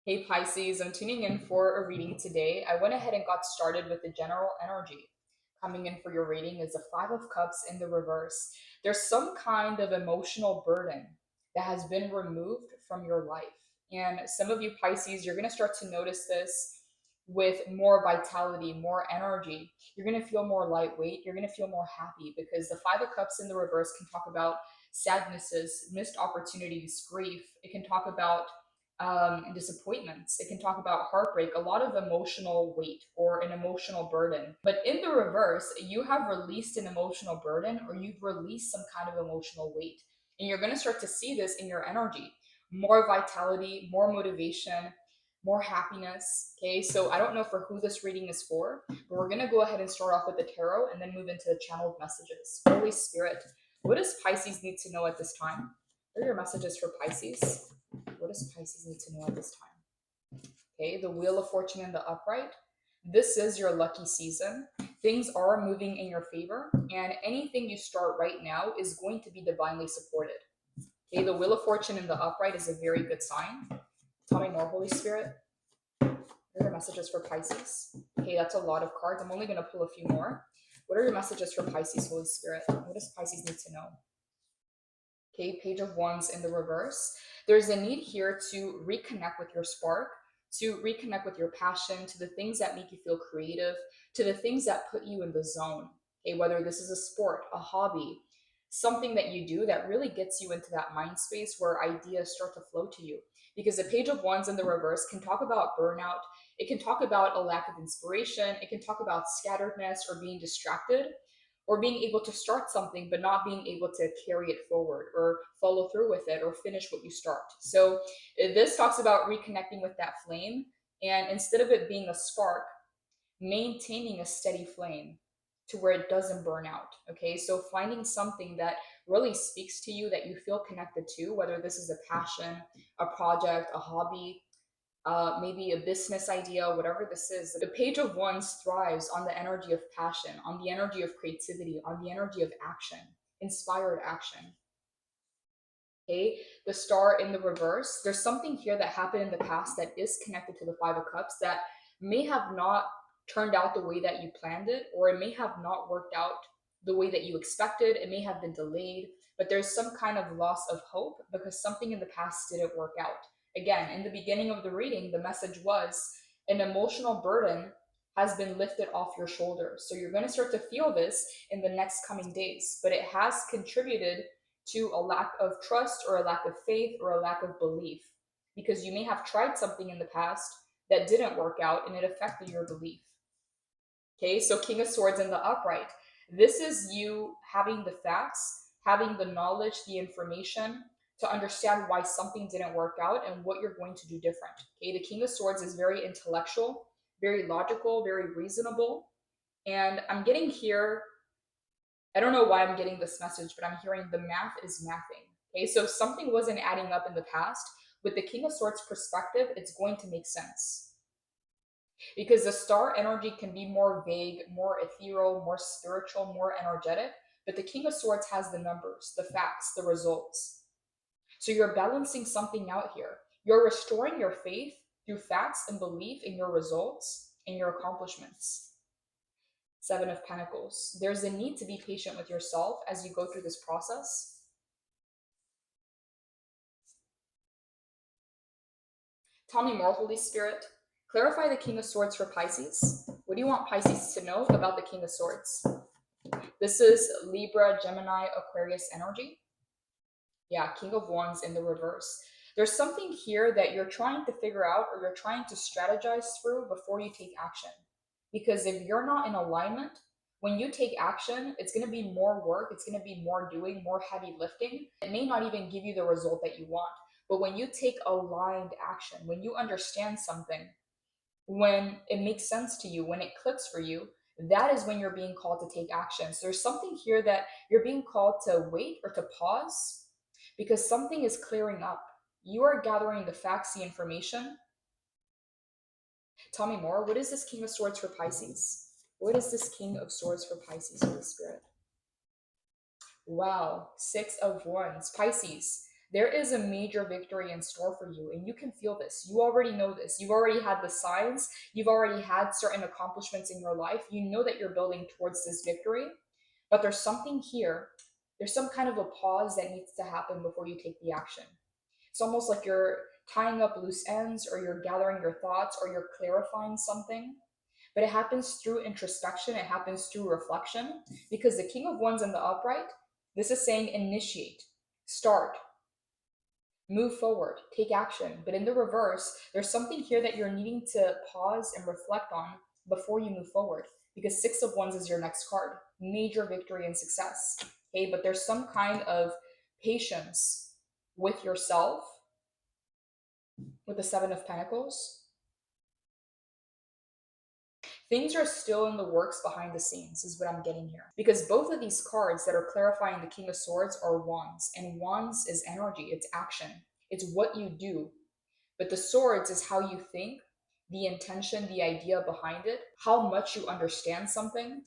Hey Pisces, I'm tuning in for a reading today. I went ahead and got started with the general energy. Coming in for your reading is the Five of Cups in the reverse. There's some kind of emotional burden that has been removed from your life. And some of you Pisces, you're going to start to notice this with more vitality, more energy. You're going to feel more lightweight. You're going to feel more happy because the Five of Cups in the reverse can talk about sadnesses, missed opportunities, grief. It can talk about and disappointments. It can talk about heartbreak, a lot of emotional weight or an emotional burden. But in the reverse, you have released an emotional burden or you've released some kind of emotional weight. And you're going to start to see this in your energy. More vitality, more motivation, more happiness. Okay, so I don't know for who this reading is for, but we're going to go ahead and start off with the tarot and then move into the channeled messages. Holy Spirit, what does Pisces need to know at this time? What are your messages for Pisces? What does Pisces need to know at this time? Okay, the Wheel of Fortune in the upright. This is your lucky season. Things are moving in your favor, and anything you start right now is going to be divinely supported. Okay, the Wheel of Fortune in the upright is a very good sign. Tell me more, Holy Spirit. What are your messages for Pisces? Okay, that's a lot of cards. I'm only going to pull a few more. What are your messages for Pisces, Holy Spirit? What does Pisces need to know? Okay, Page of Wands in the reverse. There's a need here to reconnect with your spark, to reconnect with your passion, to the things that make you feel creative, to the things that put you in the zone. Okay, whether this is a sport, a hobby, something that you do that really gets you into that mind space where ideas start to flow to you. Because the Page of Wands in the reverse can talk about burnout, it can talk about a lack of inspiration, it can talk about scatteredness or being distracted, or being able to start something but not being able to carry it forward or follow through with it or finish what you start. So this talks about reconnecting with that flame, and instead of it being a spark, maintaining a steady flame to where it doesn't burn out. Okay, so finding something that really speaks to you, that you feel connected to, whether this is a passion, a project, a hobby, maybe a business idea, whatever this is. The Page of Wands thrives on the energy of passion, on the energy of creativity, on the energy of action, inspired action. Okay, the Star in the reverse. There's something here that happened in the past that is connected to the Five of Cups that may have not turned out the way that you planned it, or it may have not worked out the way that you expected. It may have been delayed, but there's some kind of loss of hope because something in the past didn't work out. Again, in the beginning of the reading, the message was an emotional burden has been lifted off your shoulders. So you're going to start to feel this in the next coming days, but it has contributed to a lack of trust or a lack of faith or a lack of belief, because you may have tried something in the past that didn't work out and it affected your belief. Okay, so King of Swords in the upright. This is you having the facts, having the knowledge, the information to understand why something didn't work out and what you're going to do different. Okay, the King of Swords is very intellectual, very logical, very reasonable. And I'm getting here, I don't know why I'm getting this message, but I'm hearing the math is mathing. Okay, so if something wasn't adding up in the past, with the King of Swords perspective, it's going to make sense. Because the star energy can be more vague, more ethereal, more spiritual, more energetic, but the King of Swords has the numbers, the facts, the results. So you're balancing something out here. You're restoring your faith through facts and belief in your results and your accomplishments. Seven of Pentacles. There's a need to be patient with yourself as you go through this process. Tell me more, Holy Spirit. Clarify the King of Swords for Pisces. What do you want Pisces to know about the King of Swords? This is Libra, Gemini, Aquarius energy. Yeah, King of Wands in the reverse. There's something here that you're trying to figure out or you're trying to strategize through before you take action. Because if you're not in alignment, when you take action, it's going to be more work, it's going to be more doing, more heavy lifting. It may not even give you the result that you want. But when you take aligned action, when you understand something, when it makes sense to you, when it clicks for you, that is when you're being called to take action. So there's something here that you're being called to wait or to pause because something is clearing up. You are gathering the facts, the information. Tell me more. What is this King of Swords for Pisces? What is this King of Swords for Pisces, Holy Spirit? Wow, Six of Wands. Pisces, There is a major victory in store for you, and you can feel this. You already know this. You've already had the signs. You've already had certain accomplishments in your life. You know that you're building towards this victory, but there's something here. There's some kind of a pause that needs to happen before you take the action. It's almost like you're tying up loose ends, or you're gathering your thoughts, or you're clarifying something. But it happens through introspection, it happens through reflection, because the King of Wands in the upright, this is saying initiate, start, move forward, take action. But in the reverse, there's something here that you're needing to pause and reflect on before you move forward, because Six of Wands is your next card, major victory and success. Okay, but there's some kind of patience with yourself with the Seven of Pentacles. Things are still in the works behind the scenes, is what I'm getting here. Because both of these cards that are clarifying the King of Swords are wands, and wands is energy, it's action, it's what you do. But the swords is how you think, the intention, the idea behind it, how much you understand something.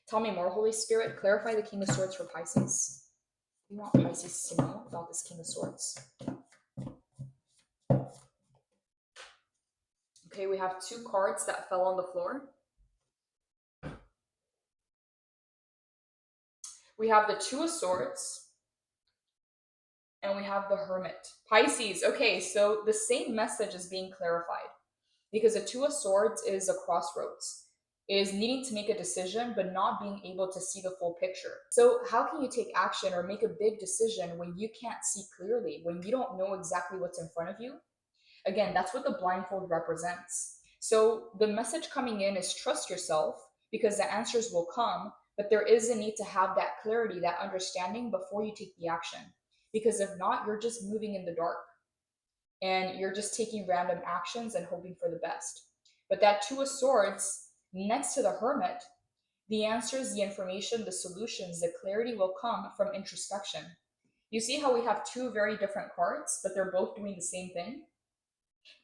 Tell me more, Holy Spirit. Clarify the King of Swords for Pisces. We want Pisces to know about this King of Swords. Okay, we have two cards that fell on the floor. We have the Two of Swords, and we have the Hermit. Pisces, okay, so the same message is being clarified, because the Two of Swords is a crossroads, is needing to make a decision but not being able to see the full picture. So how can you take action or make a big decision when you can't see clearly, when you don't know exactly what's in front of you? Again, that's what the blindfold represents. So the message coming in is trust yourself, because the answers will come, but there is a need to have that clarity, that understanding before you take the action. Because if not, you're just moving in the dark and you're just taking random actions and hoping for the best. But that Two of Swords next to the Hermit, the answers, the information, the solutions, the clarity will come from introspection. You see how we have two very different cards, but they're both doing the same thing?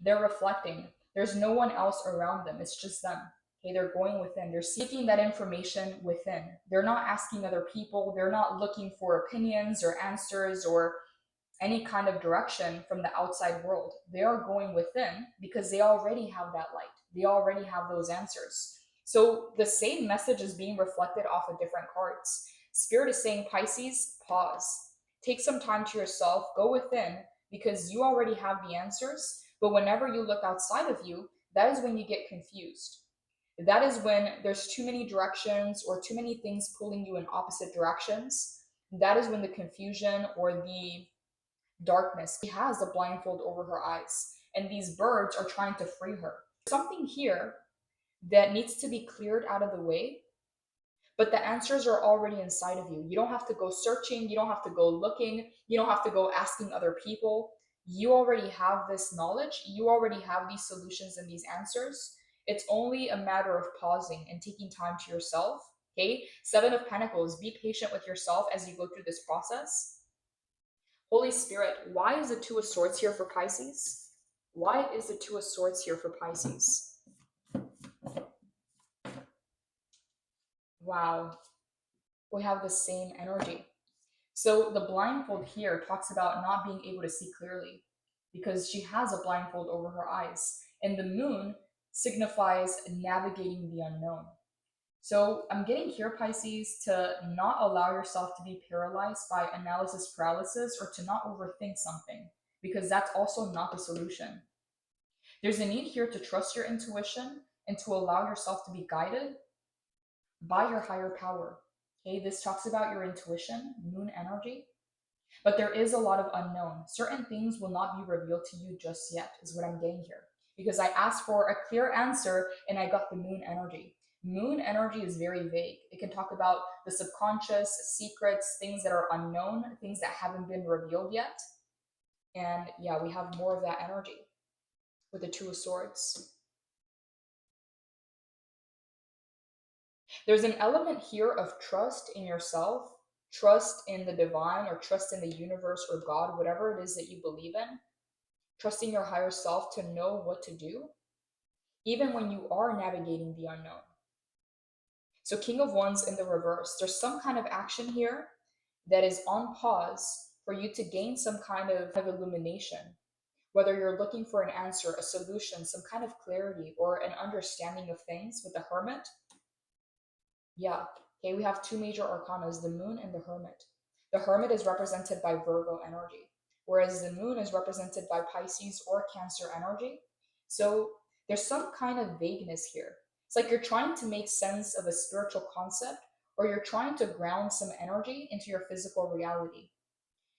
They're reflecting. There's no one else around them. It's just them. Okay, they're going within. They're seeking that information within. They're not asking other people. They're not looking for opinions or answers or any kind of direction from the outside world. They are going within because they already have that light. They already have those answers. So the same message is being reflected off of different cards. Spirit is saying, Pisces, pause. Take some time to yourself. Go within, because you already have the answers. But whenever you look outside of you, that is when you get confused. That is when there's too many directions or too many things pulling you in opposite directions. That is when the confusion or the darkness, she has a blindfold over her eyes, and these birds are trying to free her. Something here that needs to be cleared out of the way, but the answers are already inside of you. You don't have to go searching, you don't have to go looking, you don't have to go asking other people. You already have this knowledge, you already have these solutions and these answers. It's only a matter of pausing and taking time to yourself. Okay, Seven of Pentacles, be patient with yourself as you go through this process. Holy Spirit, why is the Two of Swords here for Pisces? Why is the Two of Swords here for Pisces? Wow, we have the same energy. So the blindfold here talks about not being able to see clearly because she has a blindfold over her eyes. And the moon signifies navigating the unknown. So I'm getting here, Pisces, to not allow yourself to be paralyzed by analysis paralysis or to not overthink something, because that's also not the solution. There's a need here to trust your intuition and to allow yourself to be guided by your higher power. Okay, this talks about your intuition, moon energy, but there is a lot of unknown. Certain things will not be revealed to you just yet, is what I'm getting here. Because I asked for a clear answer and I got the moon energy. Moon energy is very vague. It can talk about the subconscious, secrets, things that are unknown, things that haven't been revealed yet. And yeah, we have more of that energy with the Two of Swords. There's an element here of trust in yourself, trust in the divine, or trust in the universe or God, whatever it is that you believe in. Trusting your higher self to know what to do, even when you are navigating the unknown. So King of Wands in the reverse, there's some kind of action here that is on pause for you to gain some kind of illumination. Whether you're looking for an answer, a solution, some kind of clarity, or an understanding of things with the Hermit. Yeah, okay, we have two major arcanas, the Moon and the Hermit. The Hermit is represented by Virgo energy, whereas the Moon is represented by Pisces or Cancer energy. So there's some kind of vagueness here. It's like you're trying to make sense of a spiritual concept, or you're trying to ground some energy into your physical reality.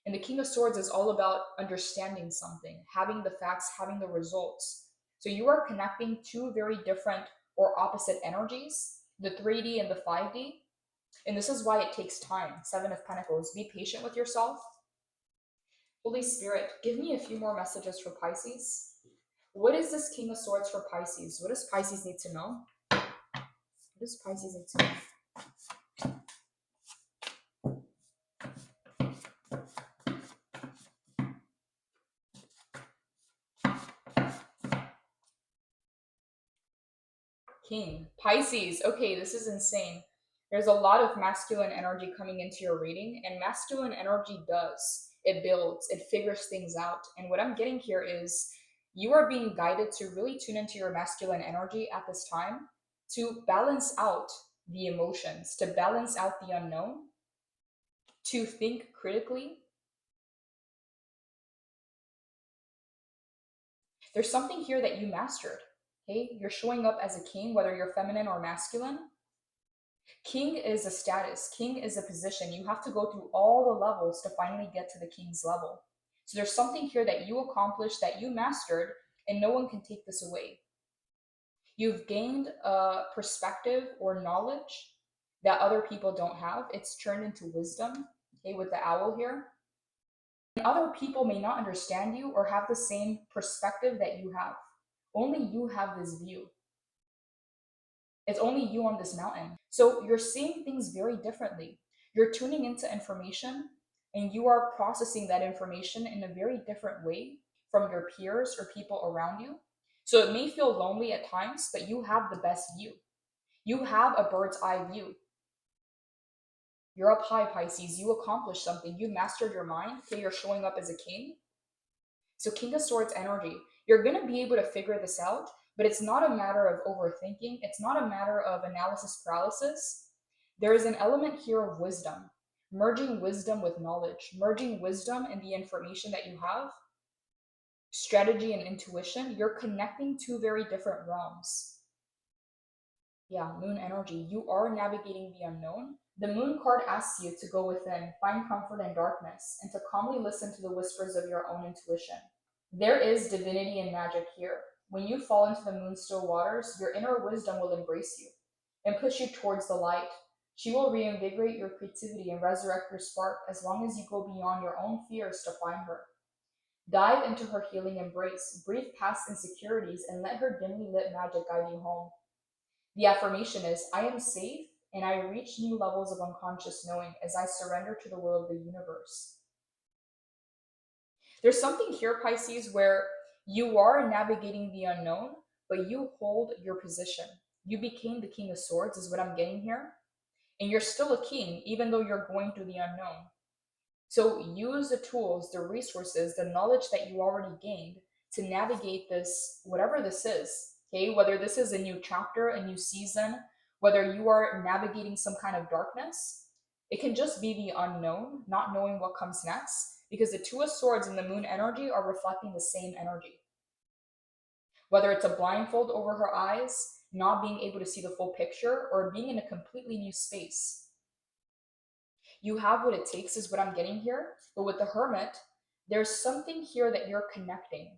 And the King of Swords is all about understanding something, having the facts, having the results. So you are connecting two very different or opposite energies, the 3D and the 5D. And this is why it takes time. Seven of Pentacles. Be patient with yourself. Holy Spirit, give me a few more messages for Pisces. What is this King of Swords for Pisces? What does Pisces need to know? What does Pisces need to know? King. Pisces. Okay, this is insane. There's a lot of masculine energy coming into your reading, and masculine energy does. It builds, it figures things out. And what I'm getting here is you are being guided to really tune into your masculine energy at this time to balance out the emotions, to balance out the unknown, to think critically. There's something here that you mastered. Okay, you're showing up as a king, whether you're feminine or masculine. King is a status, king is a position. You have to go through all the levels to finally get to the king's level. So there's something here that you accomplished, that you mastered, and no one can take this away. You've gained a perspective or knowledge that other people don't have. It's turned into wisdom, okay, with the owl here. And other people may not understand you or have the same perspective that you have. Only you have this view. It's only you on this mountain. So you're seeing things very differently. You're tuning into information and you are processing that information in a very different way from your peers or people around you. So it may feel lonely at times, but you have the best view. You have a bird's eye view. You're up high, Pisces. You accomplished something. You mastered your mind. Okay, you're showing up as a king. So King of Swords energy. You're going to be able to figure this out, but it's not a matter of overthinking. It's not a matter of analysis paralysis. There is an element here of wisdom, merging wisdom with knowledge, merging wisdom and the information that you have, strategy and intuition. You're connecting two very different realms. Yeah, moon energy. You are navigating the unknown. The moon card asks you to go within, find comfort in darkness, and to calmly listen to the whispers of your own intuition. There is divinity and magic here. When you fall into the moon's still waters, your inner wisdom will embrace you and push you towards the light. She will reinvigorate your creativity and resurrect your spark as long as you go beyond your own fears to find her. Dive into her healing embrace, breathe past insecurities, and let her dimly lit magic guide you home. The affirmation is, I am safe and I reach new levels of unconscious knowing as I surrender to the will of the universe. There's something here, Pisces, where you are navigating the unknown, but you hold your position. You became the King of Swords, is what I'm getting here. And you're still a king, even though you're going through the unknown. So use the tools, the resources, the knowledge that you already gained to navigate this, whatever this is. Okay, whether this is a new chapter, a new season, whether you are navigating some kind of darkness, it can just be the unknown, not knowing what comes next, because the Two of Swords and the moon energy are reflecting the same energy. Whether it's a blindfold over her eyes, not being able to see the full picture, or being in a completely new space. You have what it takes, is what I'm getting here. But with the Hermit, there's something here that you're connecting.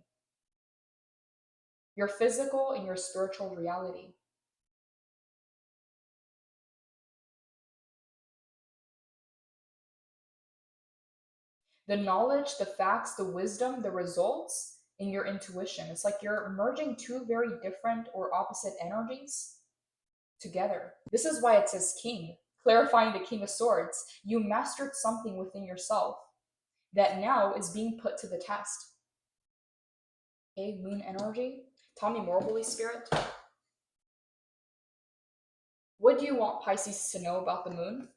Your physical and your spiritual reality. The knowledge, the facts, the wisdom, the results, and your intuition. It's like you're merging two very different or opposite energies together. This is why it says king, clarifying the King of Swords. You mastered something within yourself that now is being put to the test. Okay, moon energy. Tell me more, Holy Spirit. What do you want Pisces to know about the moon?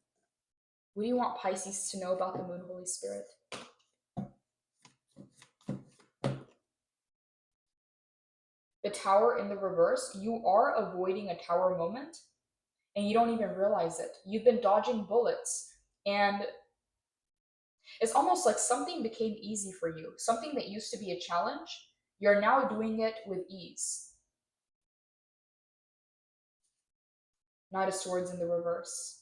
What do you want Pisces to know about the moon, Holy Spirit? The Tower in the reverse, you are avoiding a Tower moment and you don't even realize it. You've been dodging bullets, and it's almost like something became easy for you. Something that used to be a challenge, you're now doing it with ease. Knight of Swords in the reverse.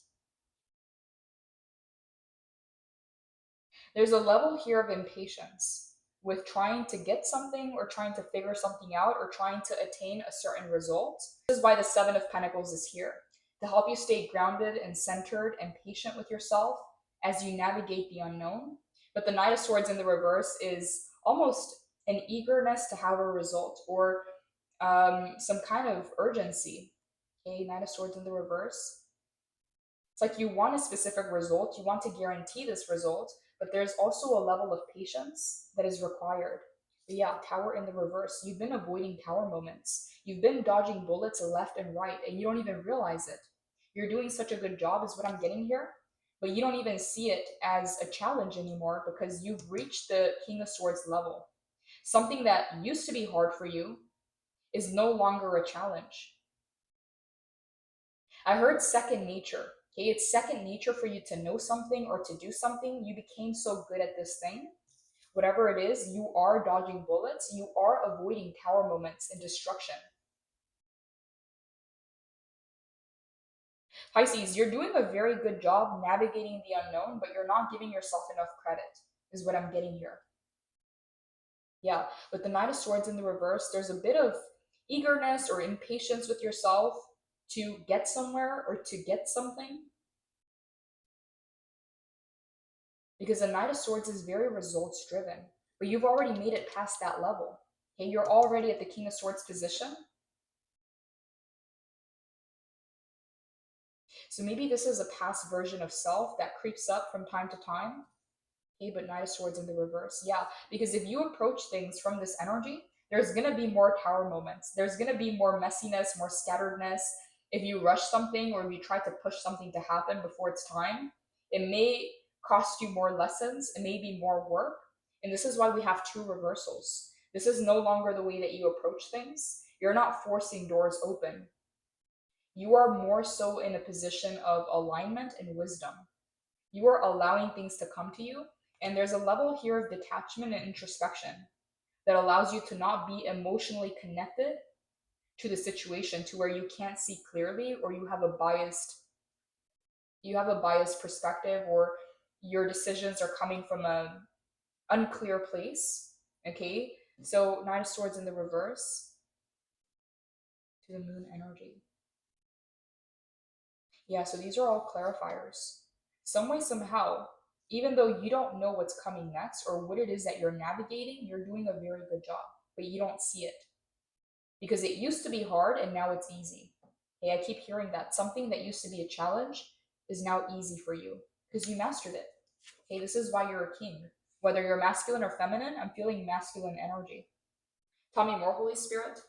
There's a level here of impatience with trying to get something or trying to figure something out or trying to attain a certain result. This is why the Seven of Pentacles is here, to help you stay grounded and centered and patient with yourself as you navigate the unknown. But the Knight of Swords in the reverse is almost an eagerness to have a result, or some kind of urgency. Okay, Knight of Swords in the reverse. It's like you want a specific result, you want to guarantee this result, but there's also a level of patience that is required. But yeah, Tower in the reverse. You've been avoiding Tower moments. You've been dodging bullets left and right, and you don't even realize it. You're doing such a good job, is what I'm getting here, but you don't even see it as a challenge anymore because you've reached the King of Swords level. Something that used to be hard for you is no longer a challenge. I heard second nature. Okay, it's second nature for you to know something or to do something. You became so good at this thing. Whatever it is, you are dodging bullets. You are avoiding Tower moments and destruction. Pisces, you're doing a very good job navigating the unknown, but you're not giving yourself enough credit, is what I'm getting here. Yeah, with the Knight of Swords in the reverse, there's a bit of eagerness or impatience with yourself to get somewhere or to get something. Because the Knight of Swords is very results driven, but you've already made it past that level. Okay, you're already at the King of Swords position. So maybe this is a past version of self that creeps up from time to time. Okay, but Knight of Swords in the reverse. Yeah, because if you approach things from this energy, there's going to be more Tower moments. There's going to be more messiness, more scatteredness. If you rush something or if you try to push something to happen before it's time, it may cost you more lessons. It may be more work. And this is why we have two reversals. This is no longer the way that you approach things. You're not forcing doors open. You are more so in a position of alignment and wisdom. You are allowing things to come to you, and there's a level here of detachment and introspection that allows you to not be emotionally connected to the situation to where you can't see clearly, or you have a biased perspective, or your decisions are coming from an unclear place. Okay, so Nine of Swords in the reverse to the Moon energy. Yeah, so these are all clarifiers. Some way, somehow, even though you don't know what's coming next or what it is that you're navigating, you're doing a very good job, but you don't see it. Because it used to be hard and now it's easy. Okay, I keep hearing that. Something that used to be a challenge is now easy for you because you mastered it. Okay, this is why you're a king. Whether you're masculine or feminine, I'm feeling masculine energy. Tell me more, Holy Spirit.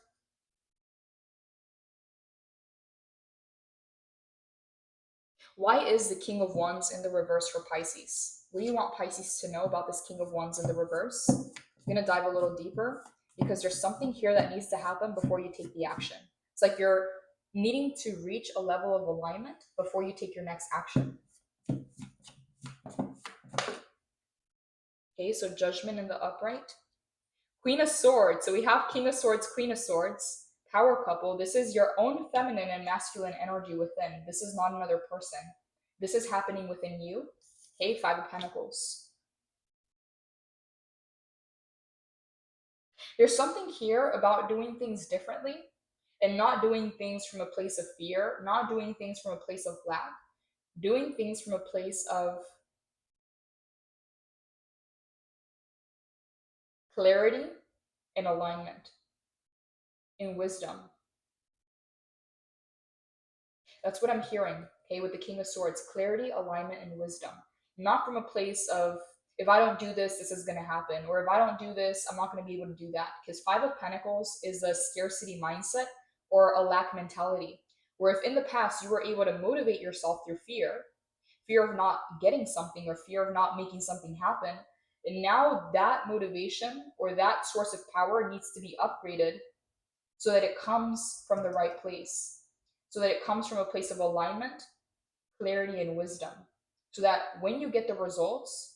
Why is the King of Wands in the reverse for Pisces? What do you want Pisces to know about this King of Wands in the reverse? I'm going to dive a little deeper because there's something here that needs to happen before you take the action. It's like you're needing to reach a level of alignment before you take your next action. Okay, so Judgment in the upright. Queen of Swords. So we have King of Swords, Queen of Swords, power couple. This is your own feminine and masculine energy within. This is not another person. This is happening within you. Okay, Five of Pentacles. There's something here about doing things differently and not doing things from a place of fear, not doing things from a place of lack, doing things from a place of clarity and alignment and wisdom. That's what I'm hearing, okay, with the King of Swords. Clarity, alignment, and wisdom. Not from a place of, if I don't do this, this is going to happen. Or if I don't do this, I'm not going to be able to do that. Because Five of Pentacles is a scarcity mindset or a lack mentality. Where if in the past you were able to motivate yourself through fear, fear of not getting something or fear of not making something happen, and now that motivation or that source of power needs to be upgraded so that it comes from the right place, so that it comes from a place of alignment, clarity, and wisdom, so that when you get the results,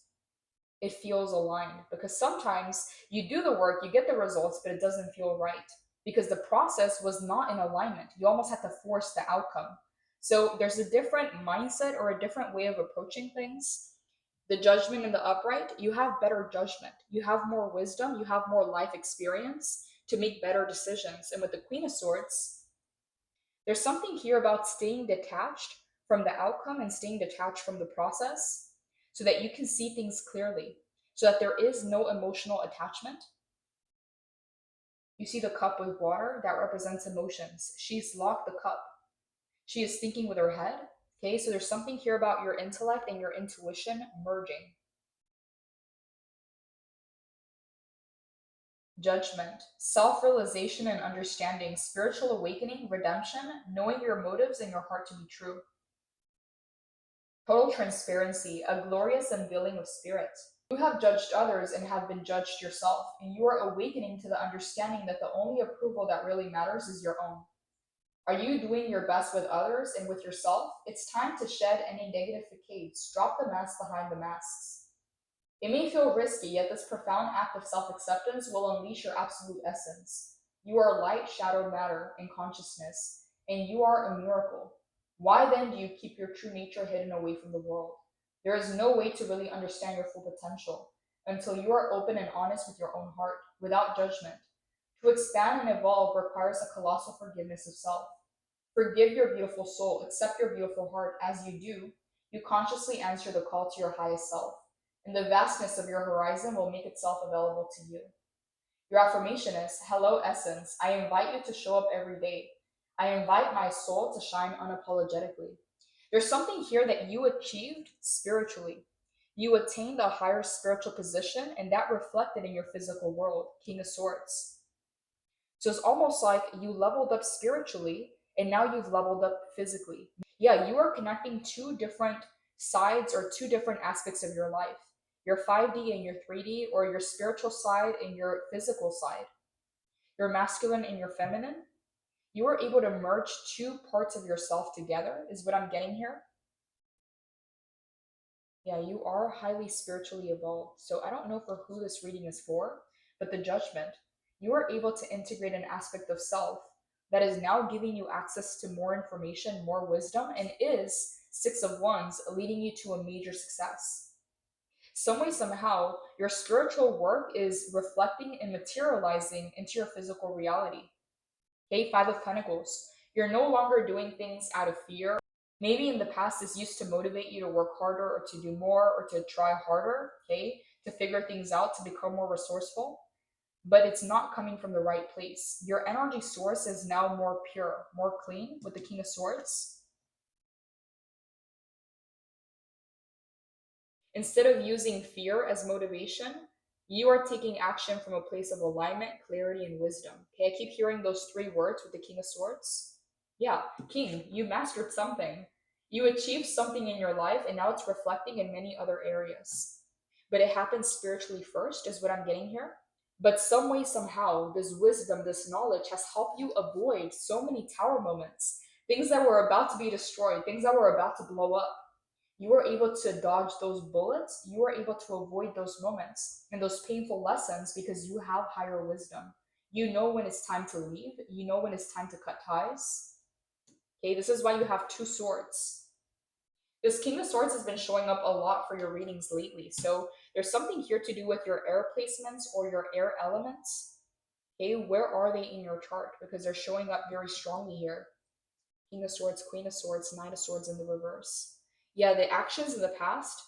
it feels aligned. Because sometimes you do the work, you get the results, but it doesn't feel right because the process was not in alignment. You almost had to force the outcome. So there's a different mindset or a different way of approaching things. The judgment and the upright, you have better judgment, you have more wisdom, you have more life experience to make better decisions. And with the Queen of Swords, there's something here about staying detached from the outcome and staying detached from the process so that you can see things clearly, so that there is no emotional attachment. You see the cup with water, that represents emotions. She's locked the cup. She is thinking with her head. Okay, so there's something here about your intellect and your intuition merging. Judgment, self-realization and understanding, spiritual awakening, redemption, knowing your motives and your heart to be true. Total transparency, a glorious unveiling of spirit. You have judged others and have been judged yourself, and you are awakening to the understanding that the only approval that really matters is your own. Are you doing your best with others and with yourself? It's time to shed any negative facades. Drop the mask behind the masks. It may feel risky, yet this profound act of self-acceptance will unleash your absolute essence. You are light, shadow, matter, and consciousness, and you are a miracle. Why then do you keep your true nature hidden away from the world? There is no way to really understand your full potential until you are open and honest with your own heart, without judgment. To expand and evolve requires a colossal forgiveness of self. Forgive your beautiful soul, accept your beautiful heart. As you do, you consciously answer the call to your highest self, and the vastness of your horizon will make itself available to you. Your affirmation is, hello essence, I invite you to show up every day. I invite my soul to shine unapologetically. There's something here that you achieved spiritually. You attained a higher spiritual position, and that reflected in your physical world, King of Swords. So it's almost like you leveled up spiritually, and now you've leveled up physically. Yeah, you are connecting two different sides or two different aspects of your life, your 5D and your 3D, or your spiritual side and your physical side, your masculine and your feminine. You are able to merge two parts of yourself together, is what I'm getting here. Yeah, you are highly spiritually evolved. So I don't know for who this reading is for, but the judgment, you are able to integrate an aspect of self that is now giving you access to more information, more wisdom, and is Six of Wands, leading you to a major success. Some way, somehow, your spiritual work is reflecting and materializing into your physical reality. Okay, Five of Pentacles. You're no longer doing things out of fear. Maybe in the past this used to motivate you to work harder or to do more or to try harder, okay, to figure things out, to become more resourceful, but it's not coming from the right place. Your energy source is now more pure, more clean with the King of Swords. Instead of using fear as motivation, you are taking action from a place of alignment, clarity, and wisdom. Okay, I keep hearing those three words with the King of Swords. Yeah, King, you mastered something. You achieved something in your life, and now it's reflecting in many other areas. But it happens spiritually first, is what I'm getting here. But some way, somehow, this wisdom, this knowledge has helped you avoid so many tower moments, things that were about to be destroyed, things that were about to blow up. You were able to dodge those bullets. You were able to avoid those moments and those painful lessons because you have higher wisdom. You know when it's time to leave. You know when it's time to cut ties. Okay, this is why you have two swords. This King of Swords has been showing up a lot for your readings lately. So there's something here to do with your air placements or your air elements. Okay, where are they in your chart? Because they're showing up very strongly here. King of Swords, Queen of Swords, Knight of Swords in the reverse. Yeah, the actions in the past,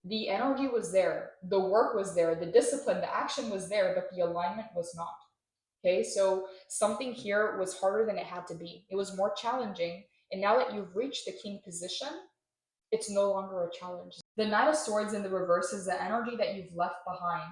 the energy was there, the work was there, the discipline, the action was there, but the alignment was not. Okay, so something here was harder than it had to be. It was more challenging. And now that you've reached the king position, it's no longer a challenge. The Knight of Swords in the reverse is the energy that you've left behind.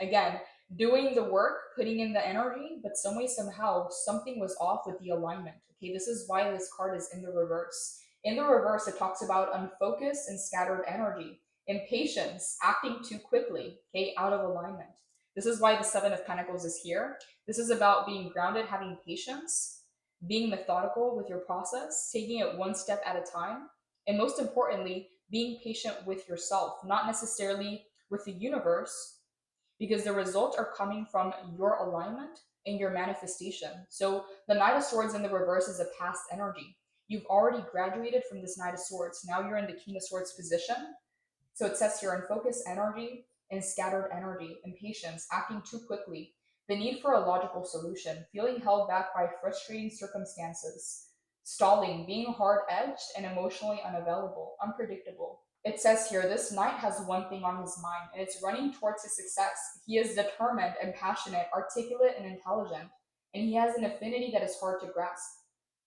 Again, doing the work, putting in the energy, but some way, somehow, something was off with the alignment. Okay, this is why this card is in the reverse. In the reverse, it talks about unfocused and scattered energy, impatience, acting too quickly, okay, out of alignment. This is why the Seven of Pentacles is here. This is about being grounded, having patience, being methodical with your process, taking it one step at a time, and most importantly, being patient with yourself, not necessarily with the universe, because the results are coming from your alignment and your manifestation. So the Knight of Swords in the reverse is a past energy. You've already graduated from this Knight of Swords. Now you're in the King of Swords position. So it says here, unfocused energy and scattered energy, impatience, acting too quickly, the need for a logical solution, feeling held back by frustrating circumstances, stalling, being hard-edged and emotionally unavailable, unpredictable. It says here, this knight has one thing on his mind, and it's running towards his success. He is determined and passionate, articulate and intelligent, and he has an affinity that is hard to grasp.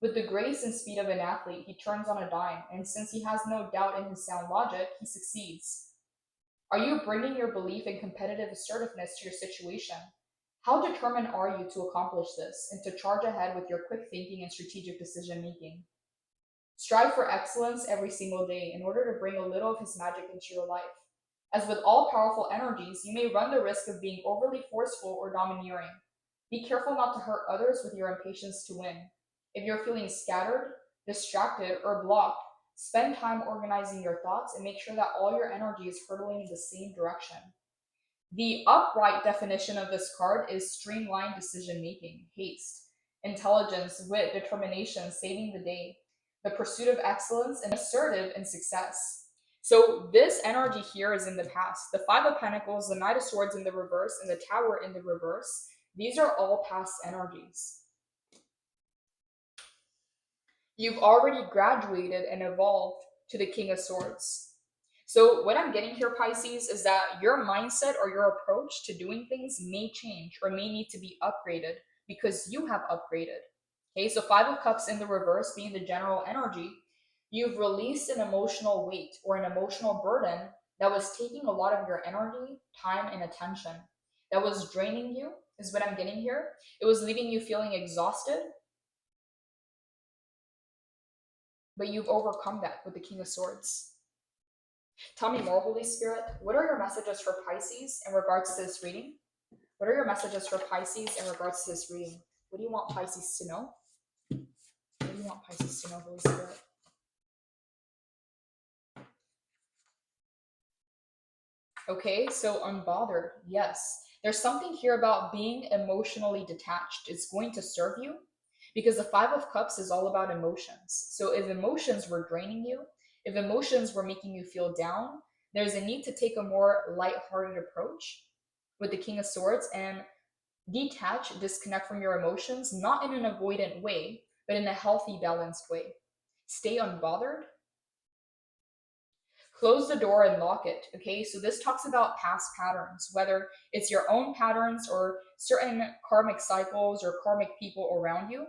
With the grace and speed of an athlete, he turns on a dime, and since he has no doubt in his sound logic, he succeeds. Are you bringing your belief in competitive assertiveness to your situation? How determined are you to accomplish this and to charge ahead with your quick thinking and strategic decision making? Strive for excellence every single day in order to bring a little of his magic into your life. As with all powerful energies, you may run the risk of being overly forceful or domineering. Be careful not to hurt others with your impatience to win. If you're feeling scattered, distracted, or blocked, spend time organizing your thoughts and make sure that all your energy is hurtling in the same direction. The upright definition of this card is streamlined decision making, haste, intelligence, wit, determination, saving the day, the pursuit of excellence, and assertive in success. So this energy here is in the past. The Five of Pentacles, the Knight of Swords in the reverse, and the Tower in the reverse. These are all past energies. You've already graduated and evolved to the King of Swords. So what I'm getting here, Pisces, is that your mindset or your approach to doing things may change or may need to be upgraded because you have upgraded. Okay, so Five of Cups in the reverse being the general energy, you've released an emotional weight or an emotional burden that was taking a lot of your energy, time, and attention. That was draining you, is what I'm getting here. It was leaving you feeling exhausted, but you've overcome that with the King of Swords. Tell me more, Holy Spirit. What are your messages for Pisces in regards to this reading? What are your messages for Pisces in regards to this reading? What do you want Pisces to know? What do you want Pisces to know, Holy Spirit? Okay, so unbothered. Yes. There's something here about being emotionally detached. It's going to serve you because the Five of Cups is all about emotions. So if emotions were draining you, if emotions were making you feel down, there's a need to take a more lighthearted approach with the King of Swords and detach, disconnect from your emotions, not in an avoidant way, but in a healthy, balanced way. Stay unbothered. Close the door and lock it. Okay, so this talks about past patterns, whether it's your own patterns or certain karmic cycles or karmic people around you.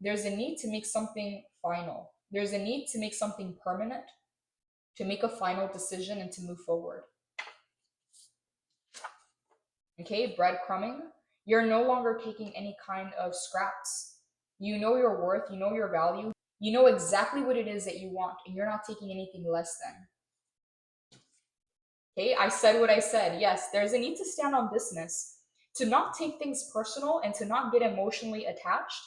There's a need to make something final. There's a need to make something permanent, to make a final decision and to move forward. Okay, breadcrumbing. You're no longer taking any kind of scraps. You know your worth, you know your value, you know exactly what it is that you want, and you're not taking anything less than. Okay, I said what I said. Yes, there's a need to stand on business, to not take things personal and to not get emotionally attached,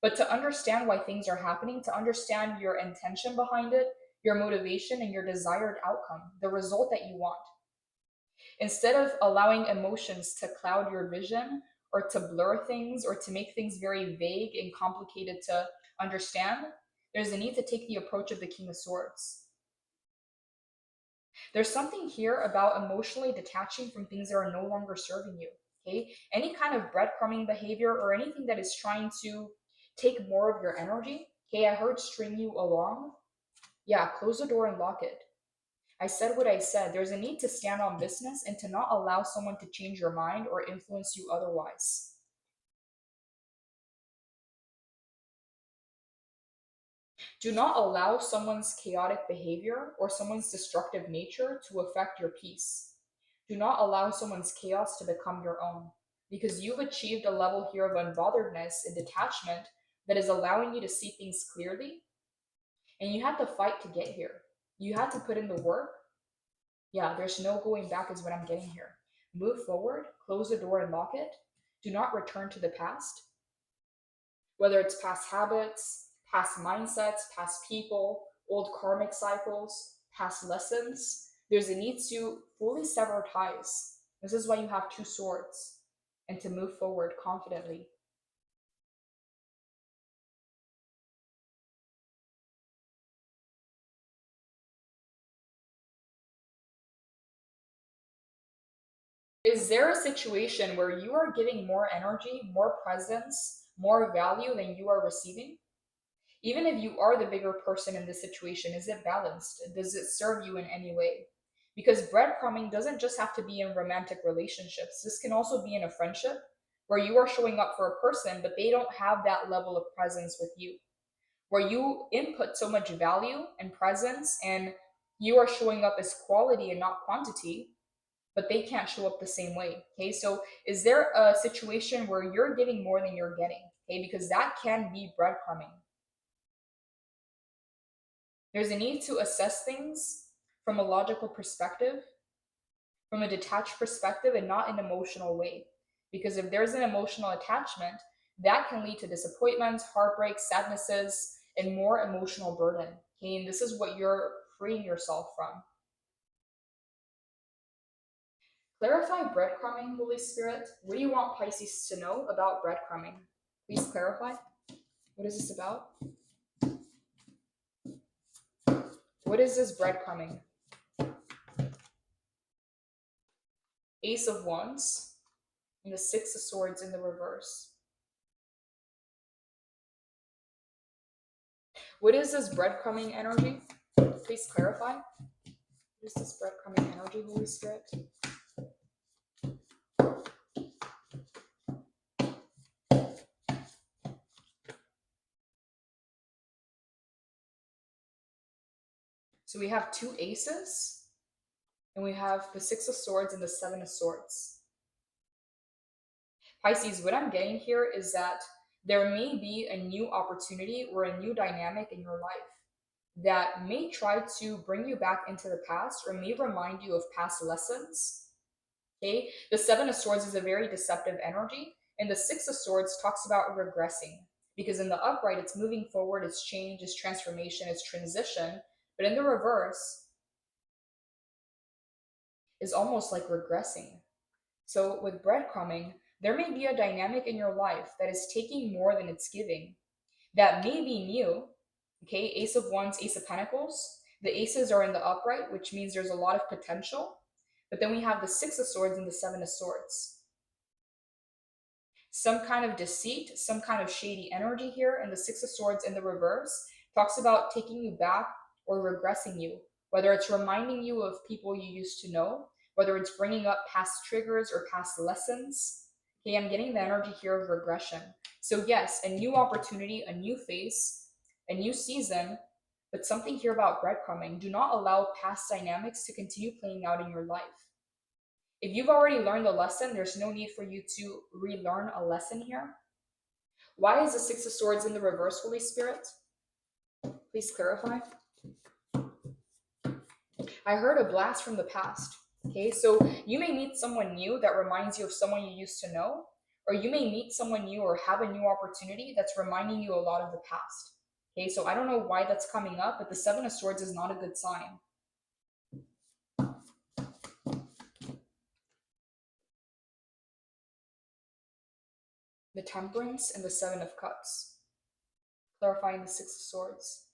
but to understand why things are happening, to understand your intention behind it, your motivation, and your desired outcome, the result that you want. Instead of allowing emotions to cloud your vision or to blur things or to make things very vague and complicated to understand, there's a need to take the approach of the King of Swords. There's something here about emotionally detaching from things that are no longer serving you. Okay, any kind of breadcrumbing behavior or anything that is trying to take more of your energy. Okay, I heard string you along. Yeah, close the door and lock it. I said what I said. There's a need to stand on business and to not allow someone to change your mind or influence you otherwise. Do not allow someone's chaotic behavior or someone's destructive nature to affect your peace. Do not allow someone's chaos to become your own, because you've achieved a level here of unbotheredness and detachment that is allowing you to see things clearly. And you had to fight to get here. You had to put in the work. Yeah, there's no going back is what I'm getting here. Move forward, close the door and lock it. Do not return to the past, whether it's past habits, past mindsets, past people, old karmic cycles, past lessons. There's a need to fully sever ties. This is why you have two swords, and to move forward confidently. Is there a situation where you are giving more energy, more presence, more value than you are receiving? Even if you are the bigger person in this situation, is it balanced? Does it serve you in any way? Because breadcrumbing doesn't just have to be in romantic relationships. This can also be in a friendship where you are showing up for a person, but they don't have that level of presence with you, where you input so much value and presence and you are showing up as quality and not quantity, but they can't show up the same way. Okay, so is there a situation where you're giving more than you're getting? Okay, because that can be breadcrumbing. There's a need to assess things from a logical perspective, from a detached perspective, and not an emotional way. Because if there's an emotional attachment, that can lead to disappointments, heartbreak, sadnesses, and more emotional burden. Okay, and this is what you're freeing yourself from. Clarify breadcrumbing, Holy Spirit. What do you want Pisces to know about breadcrumbing? Please clarify. What is this about? What is this breadcrumbing? Ace of Wands and the Six of Swords in the reverse. What is this breadcrumbing energy? Please clarify. What is this breadcrumbing energy, Holy Spirit? So we have two aces, and we have the Six of Swords and the Seven of Swords. Pisces, what I'm getting here is that there may be a new opportunity or a new dynamic in your life that may try to bring you back into the past or may remind you of past lessons. Okay, the Seven of Swords is a very deceptive energy, and the Six of Swords talks about regressing, because in the upright it's moving forward, it's change, it's transformation, it's transition, but in the reverse is almost like regressing. So with breadcrumbing, there may be a dynamic in your life that is taking more than it's giving, that may be new. Okay, Ace of Wands, Ace of Pentacles. The aces are in the upright, which means there's a lot of potential. But then we have the Six of Swords and the Seven of Swords. Some kind of deceit, some kind of shady energy here. And the Six of Swords in the reverse talks about taking you back or regressing you, whether it's reminding you of people you used to know, whether it's bringing up past triggers or past lessons. Okay, I'm getting the energy here of regression. So yes, a new opportunity, a new phase, a new season, but something here about breadcrumbing. Do not allow past dynamics to continue playing out in your life. If you've already learned a lesson, there's no need for you to relearn a lesson here. Why is the Six of Swords in the reverse, Holy Spirit? Please clarify. I heard a blast from the past. Okay, so you may meet someone new that reminds you of someone you used to know, or you may meet someone new or have a new opportunity that's reminding you a lot of the past. Okay, so I don't know why that's coming up, but the Seven of Swords is not a good sign. The Temperance and the Seven of Cups, clarifying the Six of Swords.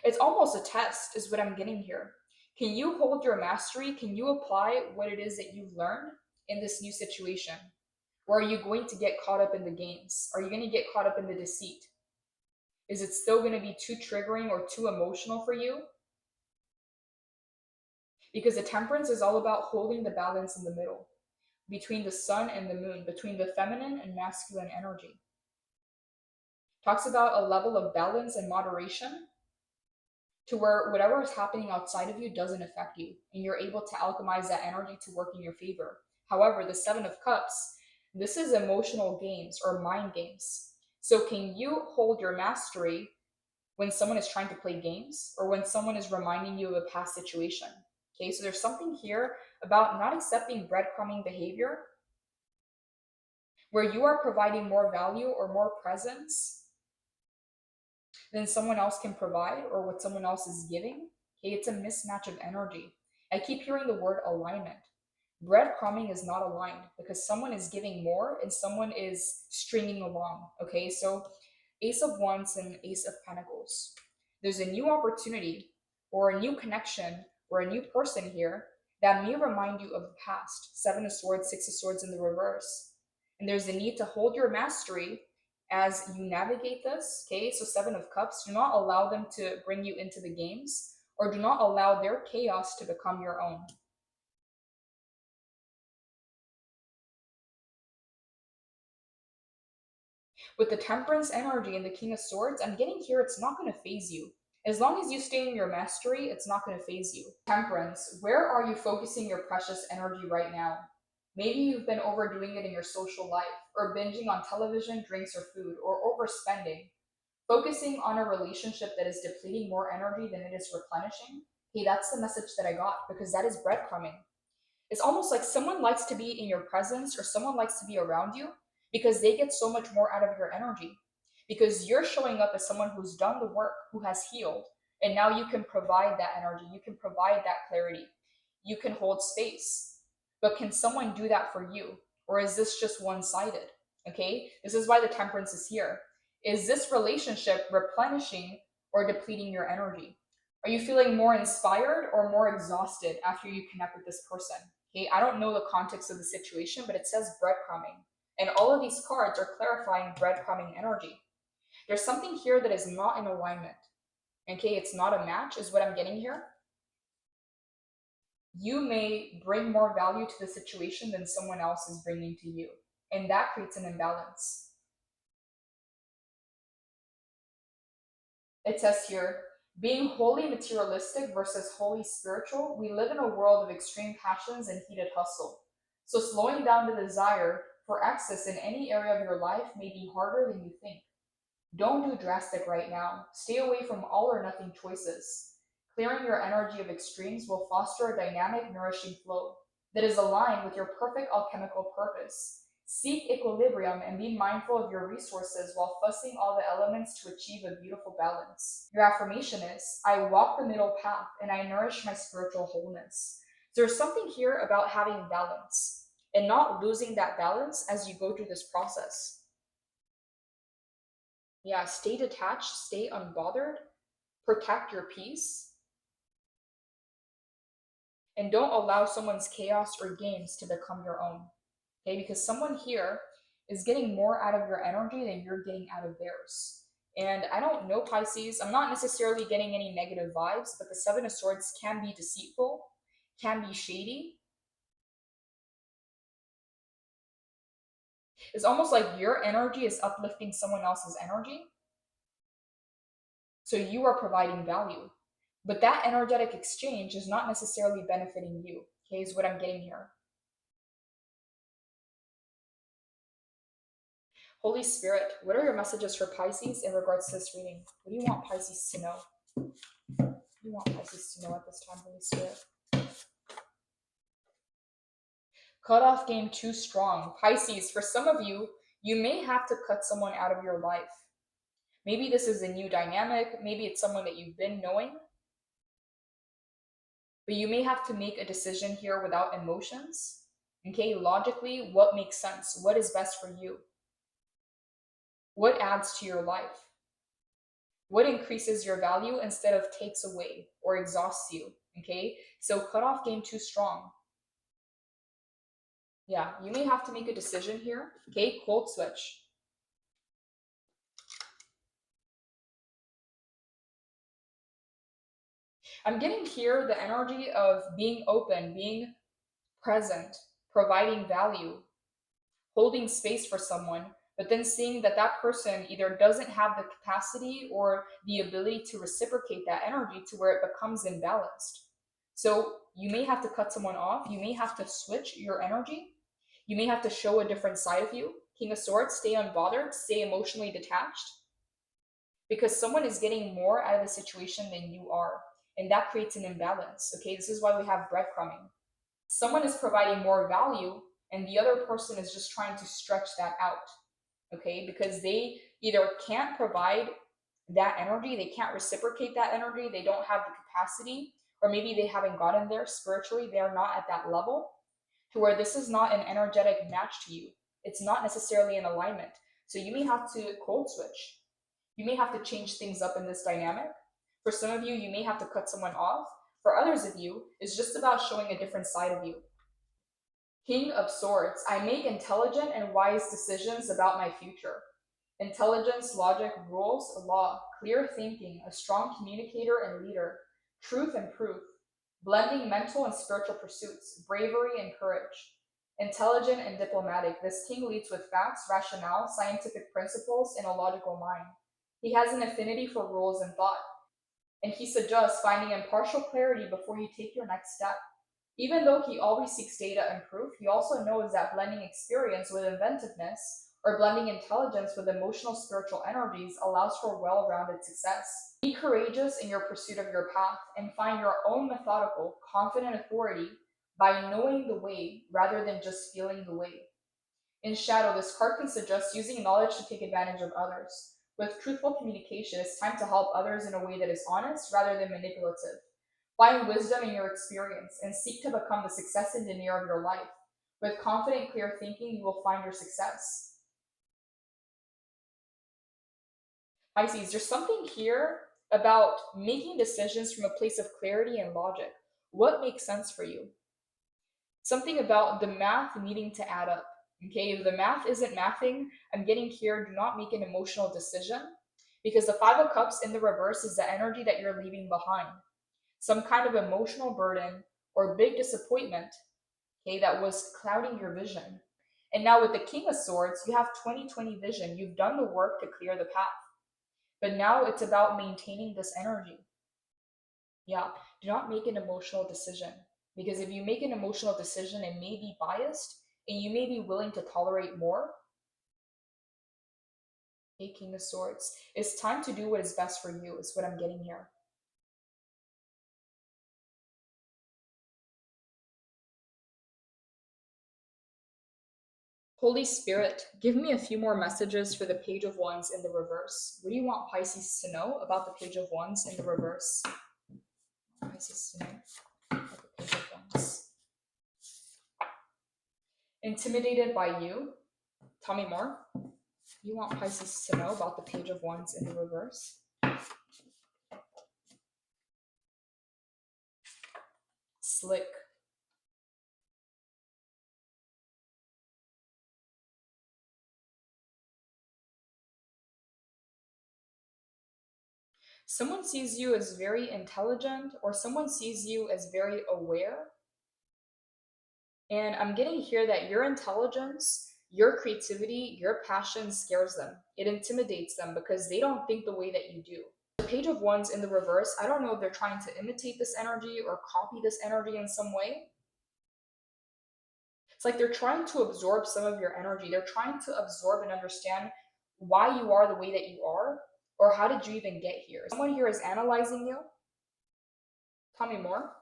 It's almost a test, is what I'm getting here. Can you hold your mastery? Can you apply what it is that you've learned in this new situation? Or are you going to get caught up in the games? Are you going to get caught up in the deceit? Is it still going to be too triggering or too emotional for you? Because the Temperance is all about holding the balance in the middle, between the sun and the moon, between the feminine and masculine energy. Talks about a level of balance and moderation to where whatever is happening outside of you doesn't affect you, and you're able to alchemize that energy to work in your favor. However, the Seven of Cups, this is emotional games or mind games. So can you hold your mastery when someone is trying to play games or when someone is reminding you of a past situation? Okay, so there's something here about not accepting breadcrumbing behavior where you are providing more value or more presence than someone else can provide or what someone else is giving. Okay, it's a mismatch of energy. I keep hearing the word alignment. Breadcrumbing is not aligned because someone is giving more and someone is stringing along. Okay, so Ace of Wands and Ace of Pentacles. There's a new opportunity or a new connection or a new person here that may remind you of the past. Seven of Swords, Six of Swords in the reverse. And there's a need to hold your mastery as you navigate this. Okay, so Seven of Cups. Do not allow them to bring you into the games or do not allow their chaos to become your own. With the Temperance energy and the King of Swords, I'm getting here it's not going to phase you. As long as you stay in your mastery, it's not going to phase you. Temperance, where are you focusing your precious energy right now? Maybe you've been overdoing it in your social life, or binging on television, drinks, or food, or overspending. Focusing on a relationship that is depleting more energy than it is replenishing. Hey, that's the message that I got because that is breadcrumbing. It's almost like someone likes to be in your presence or someone likes to be around you because they get so much more out of your energy. Because you're showing up as someone who's done the work, who has healed, and now you can provide that energy, you can provide that clarity, you can hold space. But can someone do that for you? Or is this just one sided? Okay, this is why the Temperance is here. Is this relationship replenishing or depleting your energy? Are you feeling more inspired or more exhausted after you connect with this person? Okay, I don't know the context of the situation, but it says breadcrumbing. And all of these cards are clarifying breadcrumbing energy. There's something here that is not in alignment. Okay, it's not a match, is what I'm getting here. You may bring more value to the situation than someone else is bringing to you. And that creates an imbalance. It says here, being wholly materialistic versus wholly spiritual, we live in a world of extreme passions and heated hustle. So slowing down the desire for excess in any area of your life may be harder than you think. Don't do drastic right now. Stay away from all or nothing choices. Clearing your energy of extremes will foster a dynamic, nourishing flow that is aligned with your perfect alchemical purpose. Seek equilibrium and be mindful of your resources while fussing all the elements to achieve a beautiful balance. Your affirmation is, I walk the middle path and I nourish my spiritual wholeness. So there's something here about having balance and not losing that balance as you go through this process. Yeah, stay detached, stay unbothered, protect your peace, and don't allow someone's chaos or games to become your own. Okay, because someone here is getting more out of your energy than you're getting out of theirs. And I don't know, Pisces, I'm not necessarily getting any negative vibes, but the Seven of Swords can be deceitful, can be shady. It's almost like your energy is uplifting someone else's energy. So you are providing value. But that energetic exchange is not necessarily benefiting you. Okay, is what I'm getting here. Holy Spirit, what are your messages for Pisces in regards to this reading? What do you want Pisces to know? What do you want Pisces to know at this time, Holy Spirit? Cutoff game too strong. Pisces, for some of you, you may have to cut someone out of your life. Maybe this is a new dynamic. Maybe it's someone that you've been knowing. But you may have to make a decision here without emotions. Okay, logically, what makes sense? What is best for you? What adds to your life? What increases your value instead of takes away or exhausts you? Okay, so cutoff game too strong. Yeah, you may have to make a decision here. Okay, cold switch. I'm getting here the energy of being open, being present, providing value, holding space for someone, but then seeing that that person either doesn't have the capacity or the ability to reciprocate that energy to where it becomes imbalanced. So you may have to cut someone off. You may have to switch your energy. You may have to show a different side of you. King of Swords, stay unbothered, stay emotionally detached, because someone is getting more out of the situation than you are. and that creates an imbalance. Okay, this is why we have breadcrumbing. Someone is providing more value, and the other person is just trying to stretch that out. Okay, because they either can't provide that energy, they can't reciprocate that energy, they don't have the capacity, or maybe they haven't gotten there spiritually, they're not at that level to where this is not an energetic match to you. It's not necessarily in alignment. So you may have to code switch. You may have to change things up in this dynamic. For some of you, you may have to cut someone off. For others of you, it's just about showing a different side of you. King of Swords, I make intelligent and wise decisions about my future. Intelligence, logic, rules, law, clear thinking, a strong communicator and leader, truth and proof, blending mental and spiritual pursuits, bravery and courage. Intelligent and diplomatic, this king leads with facts, rationale, scientific principles, and a logical mind. He has an affinity for rules and thought, and he suggests finding impartial clarity before you take your next step. Even though he always seeks data and proof, he also knows that blending experience with inventiveness or blending intelligence with emotional spiritual energies allows for well-rounded success. Be courageous in your pursuit of your path and find your own methodical, confident authority by knowing the way rather than just feeling the way. In shadow, this card can suggest using knowledge to take advantage of others. With truthful communication, it's time to help others in a way that is honest rather than manipulative. Find wisdom in your experience and seek to become the success engineer of your life. With confident, clear thinking, you will find your success. Pisces, there's something here about making decisions from a place of clarity and logic. What makes sense for you? Something about the math needing to add up. Okay, if the math isn't mathing, I'm getting here, do not make an emotional decision, because the Five of Cups in the reverse is the energy that you're leaving behind. Some kind of emotional burden or big disappointment, okay, that was clouding your vision. And now with the King of Swords, you have 20/20 vision. You've done the work to clear the path. But now it's about maintaining this energy. Yeah, do not make an emotional decision. Because if you make an emotional decision, it may be biased and you may be willing to tolerate more. Okay, King of Swords. It's time to do what is best for you, is what I'm getting here. Holy Spirit, give me a few more messages for the Page of Wands in the reverse. What do you want Pisces to know about the Page of Wands in the reverse? Pisces to know about the Page of Wands. Intimidated by you? Tell me more. You want Pisces to know about the Page of Wands in the reverse? Slick. Someone sees you as very intelligent, or someone sees you as very aware. And I'm getting here that your intelligence, your creativity, your passion scares them. It intimidates them because they don't think the way that you do. The Page of Wands in the reverse, I don't know if they're trying to imitate this energy or copy this energy in some way. It's like they're trying to absorb some of your energy. They're trying to absorb and understand why you are the way that you are, or how did you even get here. Someone here is analyzing you. Tell me more.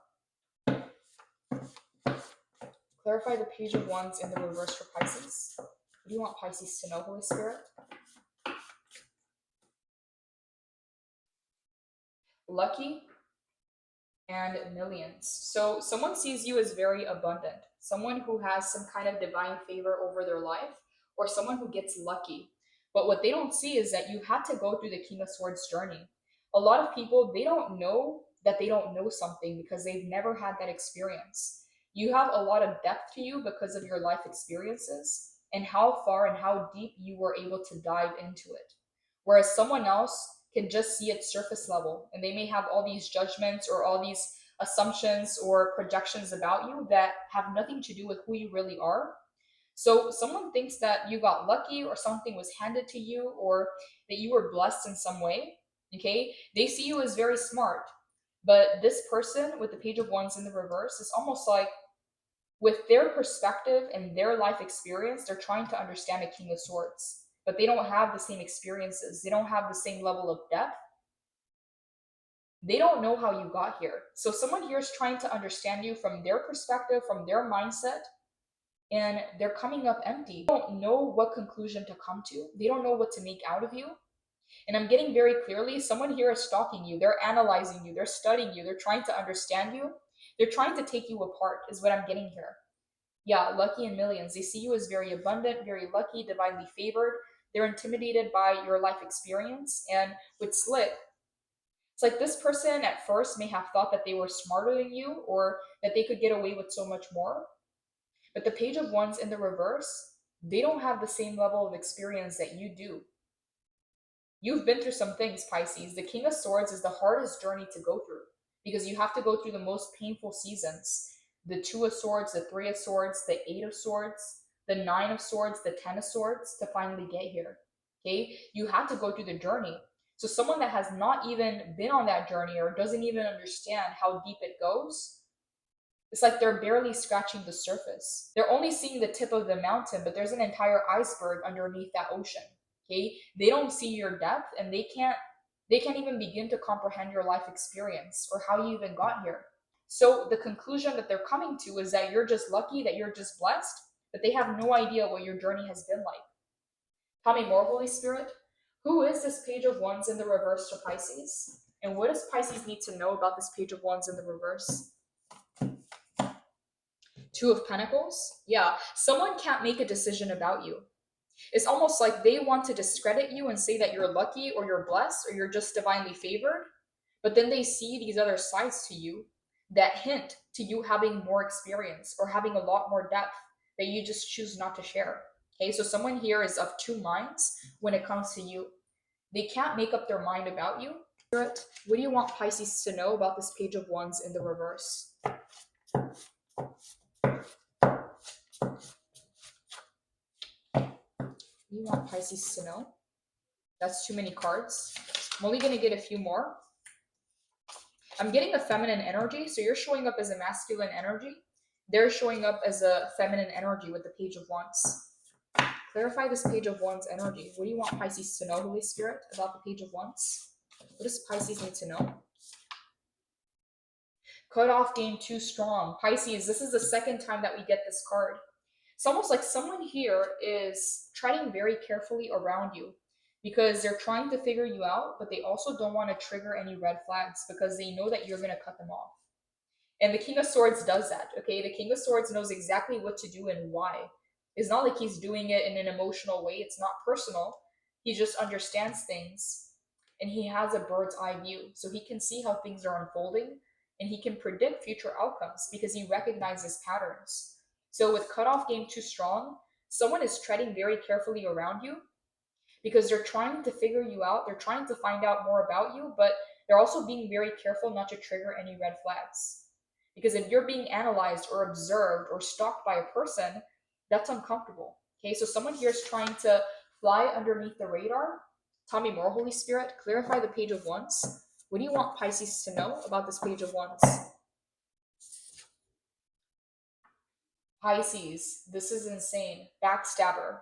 Clarify the Page of Wands in the reverse for Pisces. What do you want Pisces to know, Holy Spirit? Lucky and millions. So someone sees you as very abundant, someone who has some kind of divine favor over their life, or someone who gets lucky. But what they don't see is that you had to go through the King of Swords journey. A lot of people, they don't know that they don't know something because they've never had that experience. You have a lot of depth to you because of your life experiences and how far and how deep you were able to dive into it. Whereas someone else can just see it surface level, and they may have all these judgments or all these assumptions or projections about you that have nothing to do with who you really are. So someone thinks that you got lucky or something was handed to you or that you were blessed in some way. Okay, they see you as very smart, but this person with the Page of Wands in the reverse is almost like, with their perspective and their life experience, they're trying to understand a King of Swords, but they don't have the same experiences. They don't have the same level of depth. They don't know how you got here. So someone here is trying to understand you from their perspective, from their mindset, and they're coming up empty. They don't know what conclusion to come to. They don't know what to make out of you. And I'm getting very clearly, someone here is stalking you. They're analyzing you. They're studying you. They're trying to understand you. They're trying to take you apart, is what I'm getting here. Yeah, lucky in millions. They see you as very abundant, very lucky, divinely favored. They're intimidated by your life experience. And with slick, it's like this person at first may have thought that they were smarter than you or that they could get away with so much more. But the Page of Wands in the reverse, they don't have the same level of experience that you do. You've been through some things, Pisces. The King of Swords is the hardest journey to go through because you have to go through the most painful seasons. The Two of Swords, the Three of Swords, the Eight of Swords, the Nine of Swords, the Ten of Swords to finally get here. Okay? You have to go through the journey. So someone that has not even been on that journey or doesn't even understand how deep it goes, it's like they're barely scratching the surface. They're only seeing the tip of the mountain, but there's an entire iceberg underneath that ocean. Okay? They don't see your depth and they can't even begin to comprehend your life experience or how you even got here. So the conclusion that they're coming to is that you're just lucky, that you're just blessed, but they have no idea what your journey has been like. Tell me more, Holy Spirit. Who is this Page of Wands in the reverse to Pisces? And what does Pisces need to know about this Page of Wands in the reverse? Two of Pentacles. Yeah, someone can't make a decision about you. It's almost like they want to discredit you and say that you're lucky or you're blessed or you're just divinely favored. But then they see these other sides to you that hint to you having more experience or having a lot more depth that you just choose not to share. Okay, so someone here is of two minds when it comes to you. They can't make up their mind about you. What do you want Pisces to know about this Page of Wands in the reverse? You want Pisces to know? That's too many cards. I'm only going to get a few more. I'm getting a feminine energy, so you're showing up as a masculine energy. They're showing up as a feminine energy with the Page of Wands. Clarify this Page of Wands energy. What do you want Pisces to know, Holy Spirit, about the Page of Wands? What does Pisces need to know? Cutoff game too strong. Pisces, this is the second time that we get this card. It's almost like someone here is treading very carefully around you because they're trying to figure you out, but they also don't want to trigger any red flags because they know that you're going to cut them off. And the King of Swords does that, okay? The King of Swords knows exactly what to do and why. It's not like he's doing it in an emotional way. It's not personal. He just understands things and he has a bird's eye view. So he can see how things are unfolding and he can predict future outcomes because he recognizes patterns. So with cutoff game too strong, someone is treading very carefully around you because they're trying to figure you out. They're trying to find out more about you, but they're also being very careful not to trigger any red flags. Because if you're being analyzed or observed or stalked by a person, that's uncomfortable. Okay, so someone here is trying to fly underneath the radar. Tell me more, Holy Spirit. Clarify the Page of Wands. What do you want Pisces to know about this Page of Wands? Pisces, this is insane. Backstabber.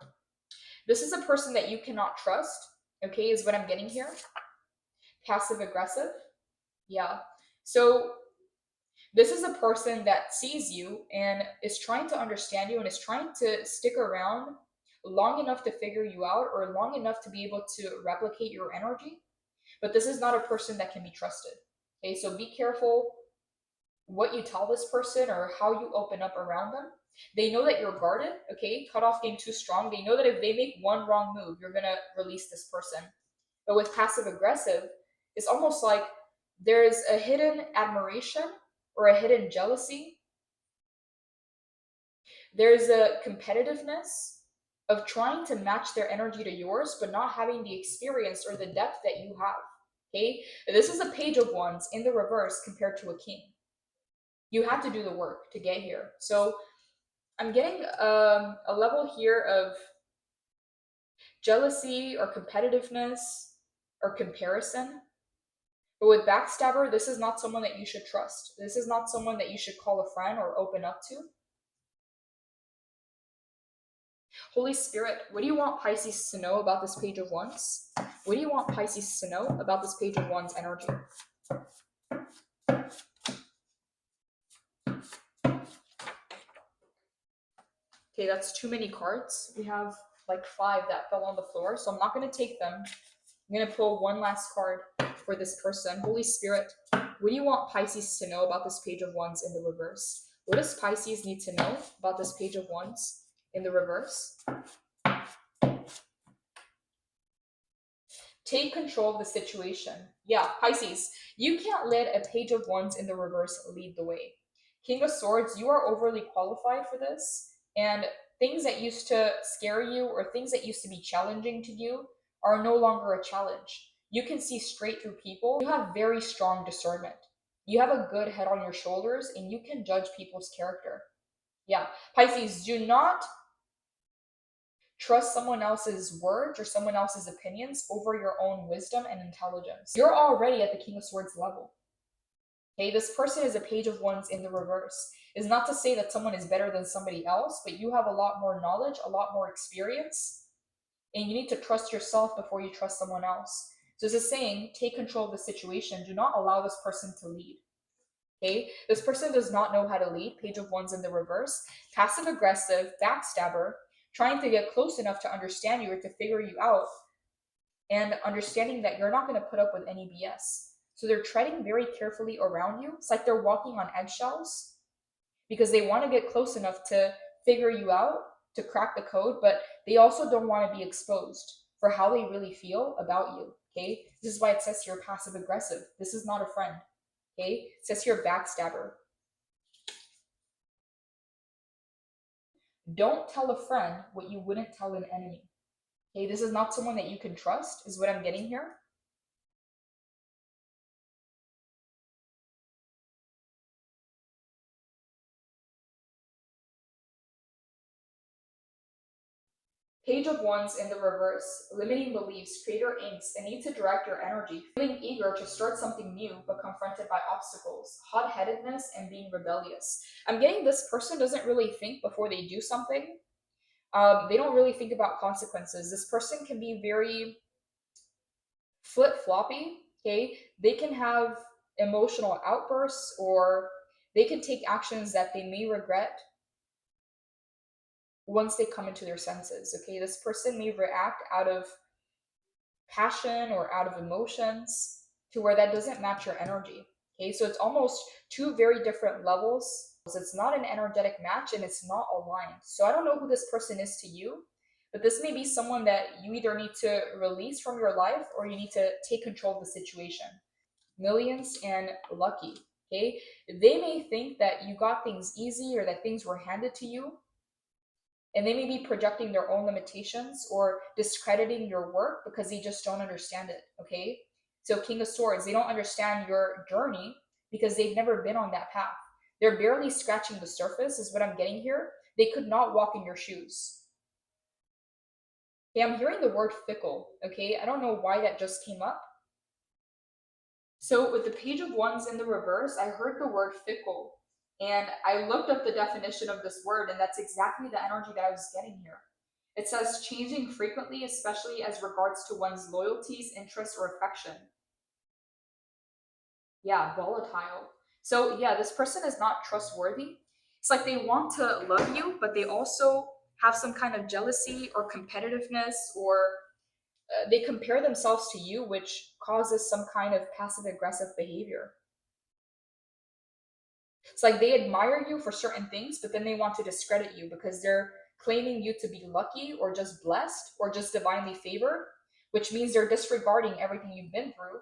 This is a person that you cannot trust, okay, is what I'm getting here. Passive aggressive. Yeah. So this is a person that sees you and is trying to understand you and is trying to stick around long enough to figure you out or long enough to be able to replicate your energy. But this is not a person that can be trusted. Okay, so be careful what you tell this person or how you open up around them. They know that you're guarded, okay? Cutoff game too strong. They know that if they make one wrong move, you're going to release this person. But with passive aggressive, it's almost like there's a hidden admiration or a hidden jealousy. There's a competitiveness of trying to match their energy to yours, but not having the experience or the depth that you have, okay? This is a Page of Wands in the reverse compared to a king. You have to do the work to get here. So I'm getting a level here of jealousy or competitiveness or comparison. But with backstabber, this is not someone that you should trust. This is not someone that you should call a friend or open up to. Holy Spirit, what do you want Pisces to know about this Page of Wands? What do you want Pisces to know about this Page of Wands energy? Okay, that's too many cards. We have like 5 that fell on the floor, so I'm not going to take them. I'm going to pull one last card for this person. Holy Spirit, what do you want Pisces to know about this Page of Wands in the reverse? What does Pisces need to know about this Page of Wands in the reverse? Take control of the situation. Yeah, Pisces, you can't let a Page of Wands in the reverse lead the way. King of Swords, you are overly qualified for this, and things that used to scare you or things that used to be challenging to you are no longer a challenge. You can see straight through people. You have very strong discernment. You have a good head on your shoulders, and you can judge people's character. Yeah, Pisces, do not trust someone else's words or someone else's opinions over your own wisdom and intelligence. You're already at the King of Swords level. Okay, this person is a Page of Wands in the reverse. Is not to say that someone is better than somebody else, but you have a lot more knowledge, a lot more experience, and you need to trust yourself before you trust someone else. So it's a saying, take control of the situation. Do not allow this person to lead. Okay, this person does not know how to lead. Page of Wands in the reverse. Passive aggressive, backstabber, trying to get close enough to understand you or to figure you out, and understanding that you're not going to put up with any BS. So they're treading very carefully around you. It's like they're walking on eggshells because they want to get close enough to figure you out, to crack the code, but they also don't want to be exposed for how they really feel about you. Okay, this is why it says here passive aggressive. This is not a friend. Okay, it says here backstabber. Don't tell a friend what you wouldn't tell an enemy. Okay, this is not someone that you can trust, is what I'm getting here. Page of Wands in the reverse, limiting beliefs, creator inks, and need to direct your energy, feeling eager to start something new but confronted by obstacles, hot-headedness, and being rebellious. I'm getting this person doesn't really think before they do something. They don't really think about consequences. This person can be very flip-floppy, okay? They can have emotional outbursts or they can take actions that they may regret once they come into their senses. Okay, this person may react out of passion or out of emotions to where that doesn't match your energy. Okay, so it's almost 2 very different levels. It's not an energetic match and it's not aligned. So I don't know who this person is to you, but this may be someone that you either need to release from your life or you need to take control of the situation. Millions and lucky. Okay, they may think that you got things easy or that things were handed to you, and they may be projecting their own limitations or discrediting your work because they just don't understand it. Okay, so King of Swords, they don't understand your journey because they've never been on that path. They're barely scratching the surface is what I'm getting here. They could not walk in your shoes. Okay, I'm hearing the word fickle. Okay, I don't know why that just came up. So with the Page of Wands in the reverse, I heard the word fickle. And I looked up the definition of this word, and that's exactly the energy that I was getting here. It says changing frequently, especially as regards to one's loyalties, interests, or affection. Yeah, volatile. So yeah, this person is not trustworthy. It's like they want to love you, but they also have some kind of jealousy or competitiveness, or they compare themselves to you, which causes some kind of passive aggressive behavior. It's like they admire you for certain things, but then they want to discredit you because they're claiming you to be lucky or just blessed or just divinely favored, which means they're disregarding everything you've been through,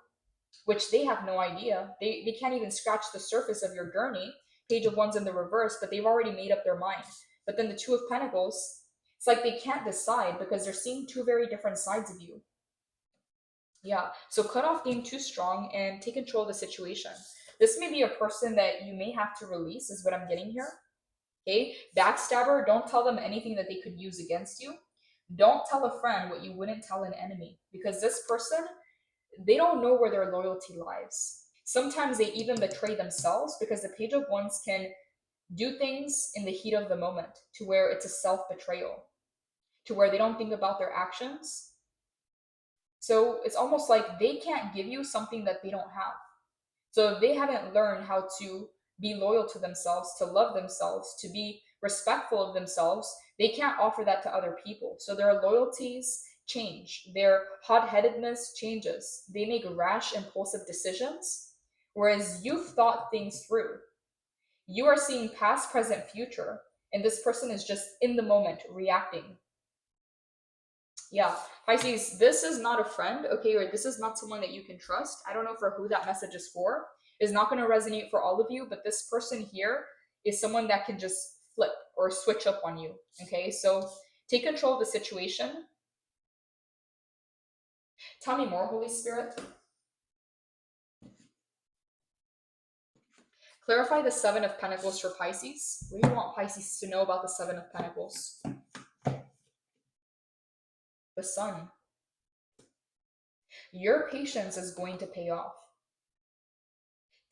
which they have no idea. They can't even scratch the surface of your journey. Page of Wands in the reverse, but they've already made up their mind. But then the Two of Pentacles, it's like they can't decide because they're seeing 2 very different sides of you. Yeah, so cut off game too strong and take control of the situation. This may be a person that you may have to release, is what I'm getting here. Okay, backstabber, don't tell them anything that they could use against you. Don't tell a friend what you wouldn't tell an enemy, because this person, they don't know where their loyalty lies. Sometimes they even betray themselves because the Page of Wands can do things in the heat of the moment to where it's a self betrayal, to where they don't think about their actions. So it's almost like they can't give you something that they don't have. So if they haven't learned how to be loyal to themselves, to love themselves, to be respectful of themselves, they can't offer that to other people. So their loyalties change, their hot headedness changes. They make rash, impulsive decisions, whereas you've thought things through. You are seeing past, present, future, and this person is just in the moment reacting. Yeah, Pisces, this is not a friend, okay, or this is not someone that you can trust. I don't know for who that message is for. It's not going to resonate for all of you, but this person here is someone that can just flip or switch up on you, okay? So take control of the situation. Tell me more, Holy Spirit. Clarify the Seven of Pentacles for Pisces. What do you want Pisces to know about the Seven of Pentacles? The Sun. Your patience is going to pay off.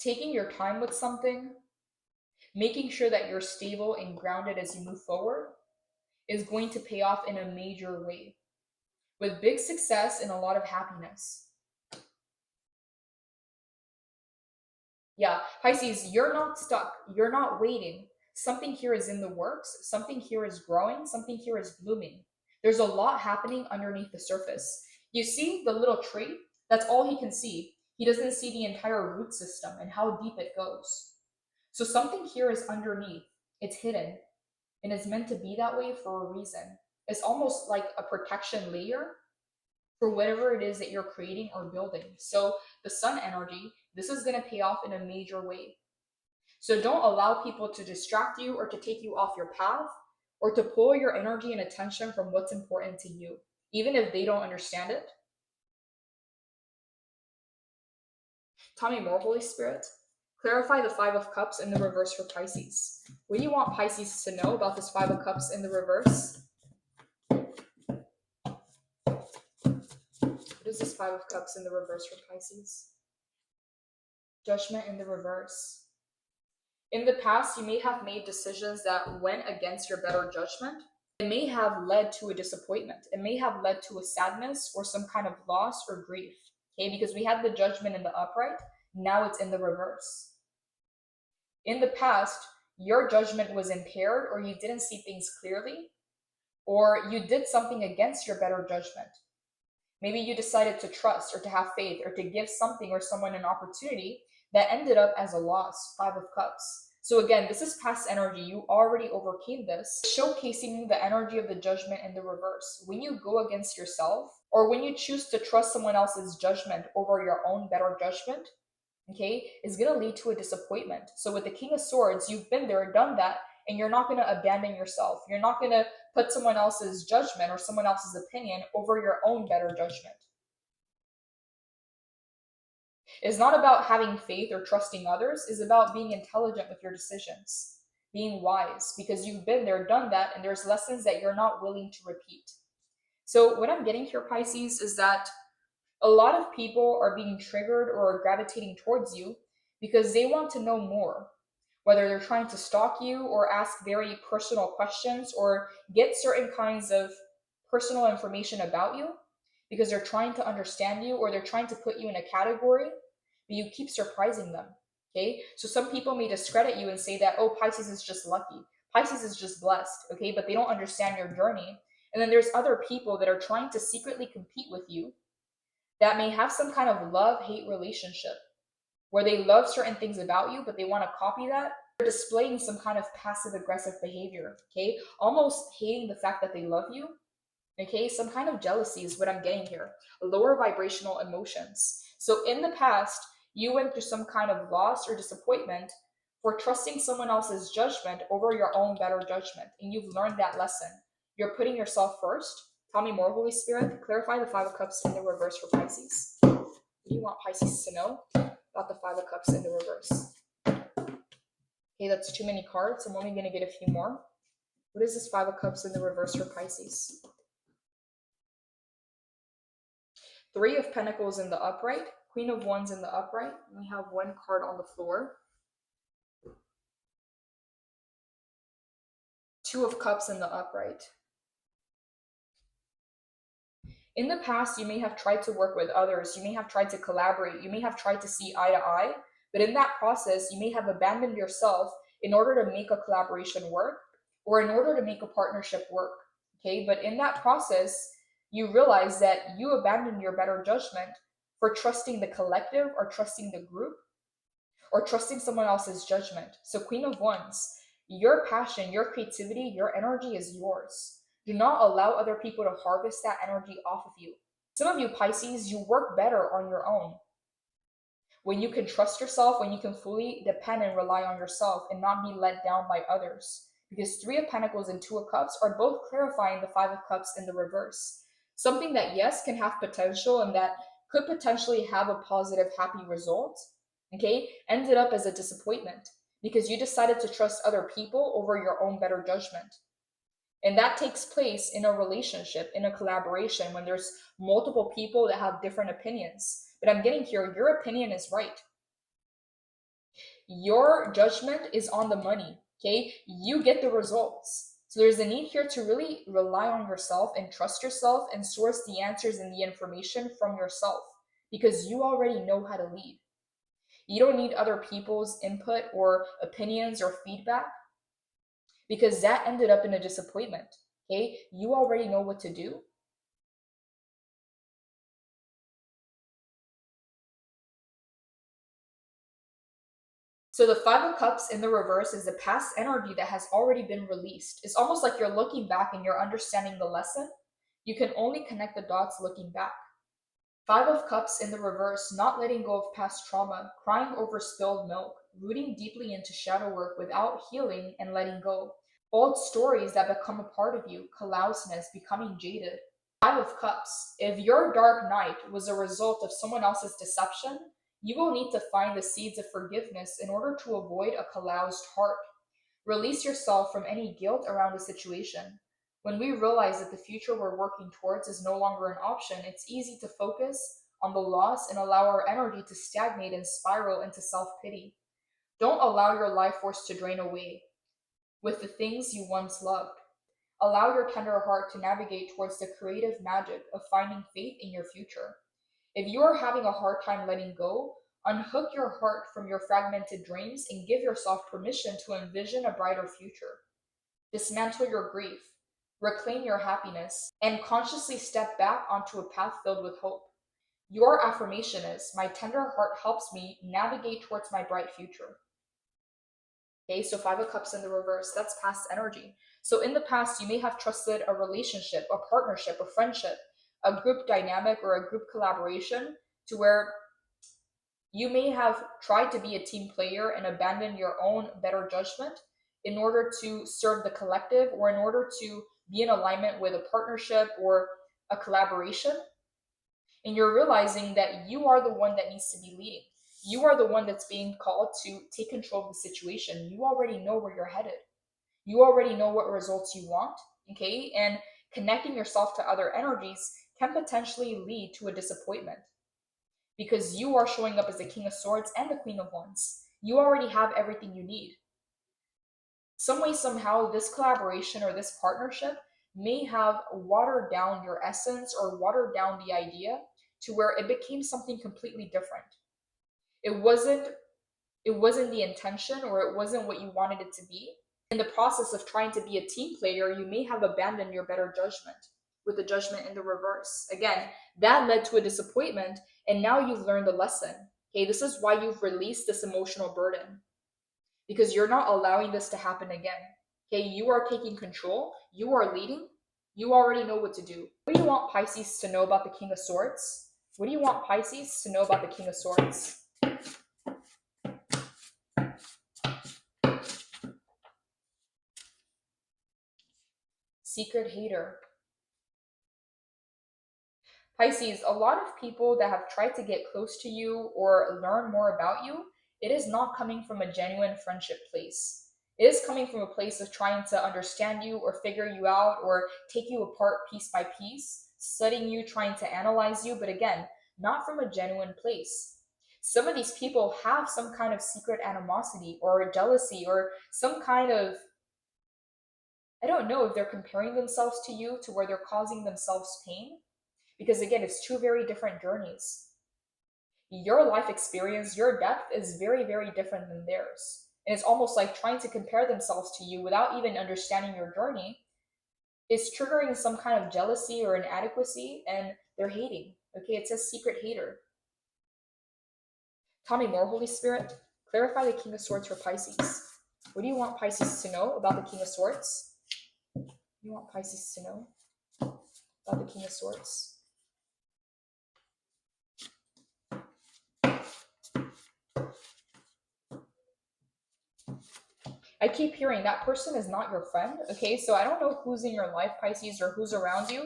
Taking your time with something, making sure that you're stable and grounded as you move forward is going to pay off in a major way with big success and a lot of happiness. Yeah, Pisces, you're not stuck. You're not waiting. Something here is in the works. Something here is growing. Something here is blooming. There's a lot happening underneath the surface. You see the little tree? That's all he can see. He doesn't see the entire root system and how deep it goes. So something here is underneath. It's hidden. And it's meant to be that way for a reason. It's almost like a protection layer for whatever it is that you're creating or building. So the sun energy, this is going to pay off in a major way. So don't allow people to distract you or to take you off your path or to pull your energy and attention from what's important to you, even if they don't understand it. Tell me more, Holy Spirit. Clarify the Five of Cups in the reverse for Pisces. What do you want Pisces to know about this Five of Cups in the reverse? What is this Five of Cups in the reverse for Pisces? Judgment in the reverse. In the past, you may have made decisions that went against your better judgment. It may have led to a disappointment. It may have led to a sadness or some kind of loss or grief. Okay, because we had the judgment in the upright, now it's in the reverse. In the past, your judgment was impaired, or you didn't see things clearly, or you did something against your better judgment. Maybe you decided to trust or to have faith or to give something or someone an opportunity that ended up as a loss. Five of Cups. So again, this is past energy. You already overcame this, showcasing the energy of the judgment in the reverse. When you go against yourself, or when you choose to trust someone else's judgment over your own better judgment, okay, is going to lead to a disappointment. So with the King of Swords, you've been there, done that, and you're not going to abandon yourself. You're not going to put someone else's judgment or someone else's opinion over your own better judgment. It's not about having faith or trusting others. It's about being intelligent with your decisions, being wise, because you've been there, done that, and there's lessons that you're not willing to repeat. So what I'm getting here, Pisces, is that a lot of people are being triggered or gravitating towards you because they want to know more, whether they're trying to stalk you or ask very personal questions or get certain kinds of personal information about you because they're trying to understand you or they're trying to put you in a category, but you keep surprising them. Okay, so some people may discredit you and say that, oh, Pisces is just lucky, Pisces is just blessed, okay, but they don't understand your journey. And then there's other people that are trying to secretly compete with you that may have some kind of love-hate relationship where they love certain things about you, but they want to copy that. They're displaying some kind of passive-aggressive behavior, okay? Almost hating the fact that they love you, okay? Some kind of jealousy is what I'm getting here. Lower vibrational emotions. So in the past, you went through some kind of loss or disappointment for trusting someone else's judgment over your own better judgment, and you've learned that lesson. You're putting yourself first. Tell me more, Holy Spirit. Clarify the Five of Cups in the reverse for Pisces. What do you want Pisces to know about the Five of Cups in the reverse? Okay, that's too many cards. I'm only going to get a few more. What is this Five of Cups in the reverse for Pisces? Three of Pentacles in the upright. Queen of Wands in the upright. We have one card on the floor. Two of Cups in the upright. In the past, you may have tried to work with others. You may have tried to collaborate. You may have tried to see eye to eye, But in that process, you may have abandoned yourself in order to make a collaboration work or in order to make a partnership work. Okay, but in that process, you realize that you abandoned your better judgment for trusting the collective or trusting the group or trusting someone else's judgment. So, Queen of Wands, your passion, your creativity, your energy is yours. Do not allow other people to harvest that energy off of you. Some of you Pisces, you work better on your own. When you can trust yourself, when you can fully depend and rely on yourself and not be let down by others. Because Three of Pentacles and Two of Cups are both clarifying the Five of Cups in the reverse. Something that, yes, can have potential and that could potentially have a positive, happy result, okay, ended up as a disappointment because you decided to trust other people over your own better judgment. And that takes place in a relationship, in a collaboration, when there's multiple people that have different opinions. But I'm getting here, your opinion is right. Your judgment is on the money, okay? You get the results. So there's a need here to really rely on yourself and trust yourself and source the answers and the information from yourself because you already know how to lead. You don't need other people's input or opinions or feedback because that ended up in a disappointment, okay? You already know what to do. So the Five of Cups in the reverse is the past energy that has already been released. It's almost like you're looking back and you're understanding the lesson. You can only connect the dots looking back. Five of Cups in the reverse, not letting go of past trauma, crying over spilled milk, rooting deeply into shadow work without healing and letting go. Old stories that become a part of you, callousness, becoming jaded. Five of Cups. If your dark night was a result of someone else's deception, you will need to find the seeds of forgiveness in order to avoid a calloused heart. Release yourself from any guilt around the situation. When we realize that the future we're working towards is no longer an option, it's easy to focus on the loss and allow our energy to stagnate and spiral into self pity. Don't allow your life force to drain away with the things you once loved. Allow your tender heart to navigate towards the creative magic of finding faith in your future. If you are having a hard time letting go, unhook your heart from your fragmented dreams and give yourself permission to envision a brighter future. Dismantle your grief, reclaim your happiness, and consciously step back onto a path filled with hope. Your affirmation is, my tender heart helps me navigate towards my bright future. Okay, so Five of Cups in the reverse, that's past energy. So in the past, you may have trusted a relationship, a partnership, a friendship, a group dynamic, or a group collaboration to where you may have tried to be a team player and abandon your own better judgment in order to serve the collective or in order to be in alignment with a partnership or a collaboration. And you're realizing that you are the one that needs to be leading. You are the one that's being called to take control of the situation. You already know where you're headed. You already know what results you want, okay? And connecting yourself to other energies can potentially lead to a disappointment because you are showing up as the King of Swords and the Queen of Wands. You already have everything you need. Some way, somehow, this collaboration or this partnership may have watered down your essence or watered down the idea to where it became something completely different. It wasn't the intention or it wasn't what you wanted it to be. In the process of trying to be a team player, you may have abandoned your better judgment with the judgment in the reverse. Again, that led to a disappointment, and now you've learned the lesson. Okay, this is why you've released this emotional burden because you're not allowing this to happen again. Okay, you are taking control, you are leading, you already know what to do. What do you want Pisces to know about the King of Swords? What do you want Pisces to know about the King of Swords? Secret hater. Pisces, a lot of people that have tried to get close to you or learn more about you, it is not coming from a genuine friendship place. It is coming from a place of trying to understand you or figure you out or take you apart piece by piece, studying you, trying to analyze you, but again, not from a genuine place. Some of these people have some kind of secret animosity or jealousy or some kind of, I don't know if they're comparing themselves to you to where they're causing themselves pain because again, it's two very different journeys. Your life experience, your depth is very, very different than theirs. And it's almost like trying to compare themselves to you without even understanding your journey is triggering some kind of jealousy or inadequacy, and they're hating. Okay, it says secret hater. Tell me more, Holy Spirit. Clarify the King of Swords for Pisces. What do you want Pisces to know about the King of Swords? What do you want Pisces to know about the King of Swords? I keep hearing that person is not your friend. Okay, so I don't know who's in your life, Pisces, or who's around you,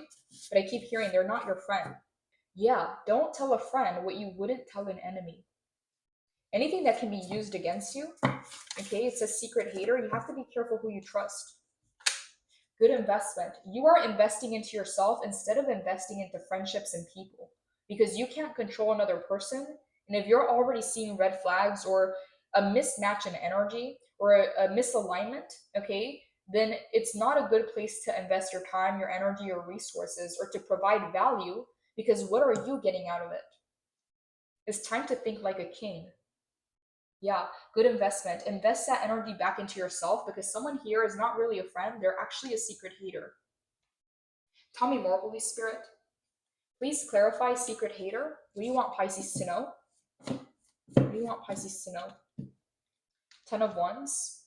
but I keep hearing they're not your friend. Yeah, don't tell a friend what you wouldn't tell an enemy. Anything that can be used against you, okay, it's a secret hater. You have to be careful who you trust. Good investment. You are investing into yourself instead of investing into friendships and people, because you can't control another person. And if you're already seeing red flags or a mismatch in energy or a misalignment, okay, then it's not a good place to invest your time, your energy, your resources, or to provide value, because what are you getting out of it? It's time to think like a king. Yeah, good investment. Invest that energy back into yourself, because someone here is not really a friend. They're actually a secret hater. Tell me more, Holy Spirit. Please clarify secret hater. What do you want Pisces to know? What do you want Pisces to know? 10 of Wands.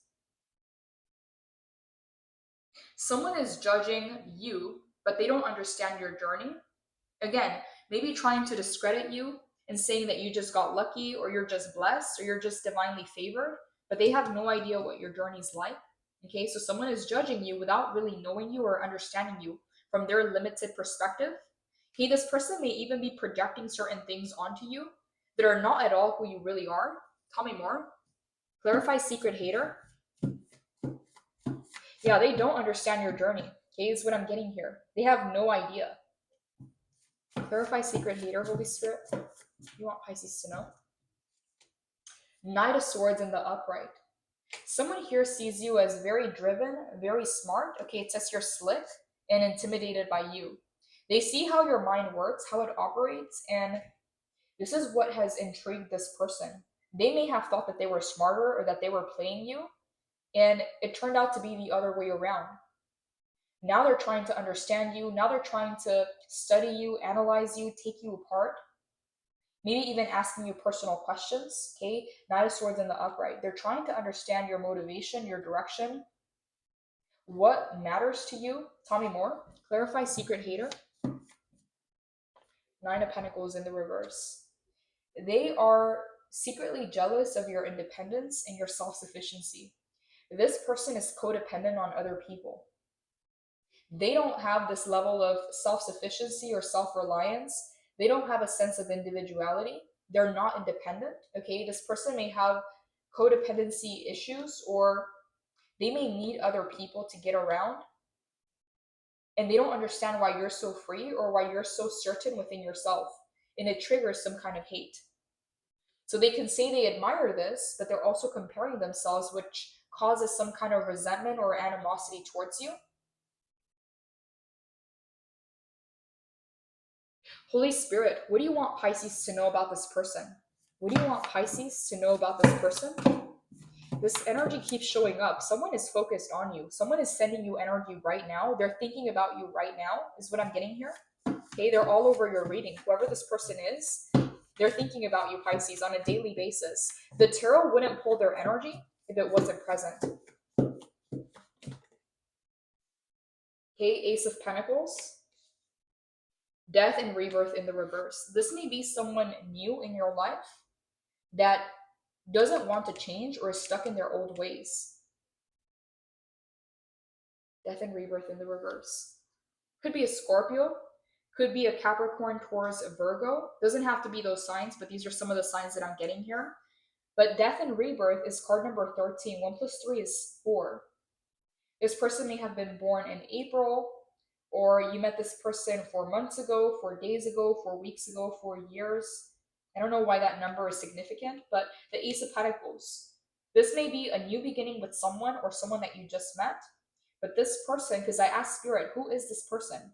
Someone is judging you, but they don't understand your journey. Again, maybe trying to discredit you and saying that you just got lucky, or you're just blessed, or you're just divinely favored, but they have no idea what your journey's like. Okay, so someone is judging you without really knowing you or understanding you from their limited perspective. Okay, this person may even be projecting certain things onto you that are not at all who you really are. Tell me more. Clarify secret hater. Yeah, they don't understand your journey. Okay, is what I'm getting here. They have no idea. Clarify secret hater, Holy Spirit. You want Pisces to know. Knight of Swords in the upright. Someone here sees you as very driven, very smart. Okay, it says you're slick and intimidated by you. They see how your mind works, how it operates, and this is what has intrigued this person. They may have thought that they were smarter or that they were playing you, and it turned out to be the other way around. Now they're trying to understand you. Now they're trying to study you, analyze you, take you apart. Maybe even asking you personal questions. Okay, Knight of Swords in the upright. They're trying to understand your motivation, your direction, what matters to you. Tell me more. Clarify secret hater. Nine of Pentacles in the reverse. They are secretly jealous of your independence and your self-sufficiency. This person is codependent on other people. They don't have this level of self-sufficiency or self-reliance. They don't have a sense of individuality. They're not independent. Okay, this person may have codependency issues, or they may need other people to get around, and they don't understand why you're so free or why you're so certain within yourself, and it triggers some kind of hate. So they can say they admire this, but they're also comparing themselves, which causes some kind of resentment or animosity towards you. Holy Spirit, what do you want Pisces to know about this person? What do you want Pisces to know about this person? This energy keeps showing up. Someone is focused on you. Someone is sending you energy right now. They're thinking about you right now, is what I'm getting here. Okay, they're all over your reading. Whoever this person is, they're thinking about you, Pisces, on a daily basis. The tarot wouldn't pull their energy if it wasn't present. Okay, Ace of Pentacles. Death and rebirth in the reverse. This may be someone new in your life that doesn't want to change or is stuck in their old ways. Death and rebirth in the reverse. Could be a Scorpio, could be a Capricorn, Taurus, a Virgo. Doesn't have to be those signs, but these are some of the signs that I'm getting here. But death and rebirth is card number 13. 1 plus 3 is 4. This person may have been born in April, or you met this person 4 months ago, 4 days ago, 4 weeks ago, 4 years. I don't know why that number is significant, but the Ace of Pentacles. This may be a new beginning with someone or someone that you just met. But this person, because I asked Spirit, who is this person?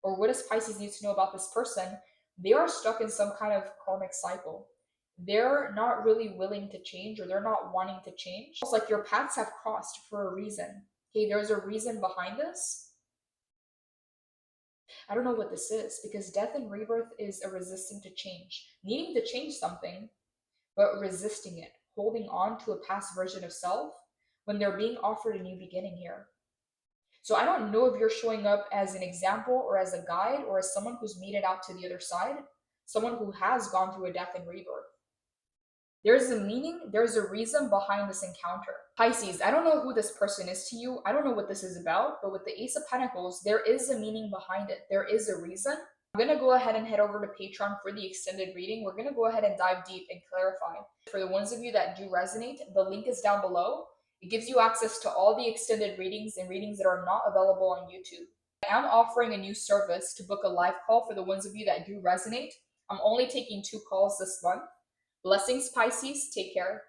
Or what does Pisces need to know about this person? They are stuck in some kind of karmic cycle. They're not really willing to change, or they're not wanting to change. It's like your paths have crossed for a reason. Okay, there's a reason behind this. I don't know what this is, because death and rebirth is a resisting to change, needing to change something, but resisting it, holding on to a past version of self when they're being offered a new beginning here. So I don't know if you're showing up as an example or as a guide or as someone who's made it out to the other side, someone who has gone through a death and rebirth. There's a meaning, there's a reason behind this encounter. Pisces, I don't know who this person is to you. I don't know what this is about, but with the Ace of Pentacles, there is a meaning behind it. There is a reason. I'm going to go ahead and head over to Patreon for the extended reading. We're going to go ahead and dive deep and clarify. For the ones of you that do resonate, the link is down below. It gives you access to all the extended readings and readings that are not available on YouTube. I am offering a new service to book a live call for the ones of you that do resonate. I'm only taking 2 calls this month. Blessings, Pisces. Take care.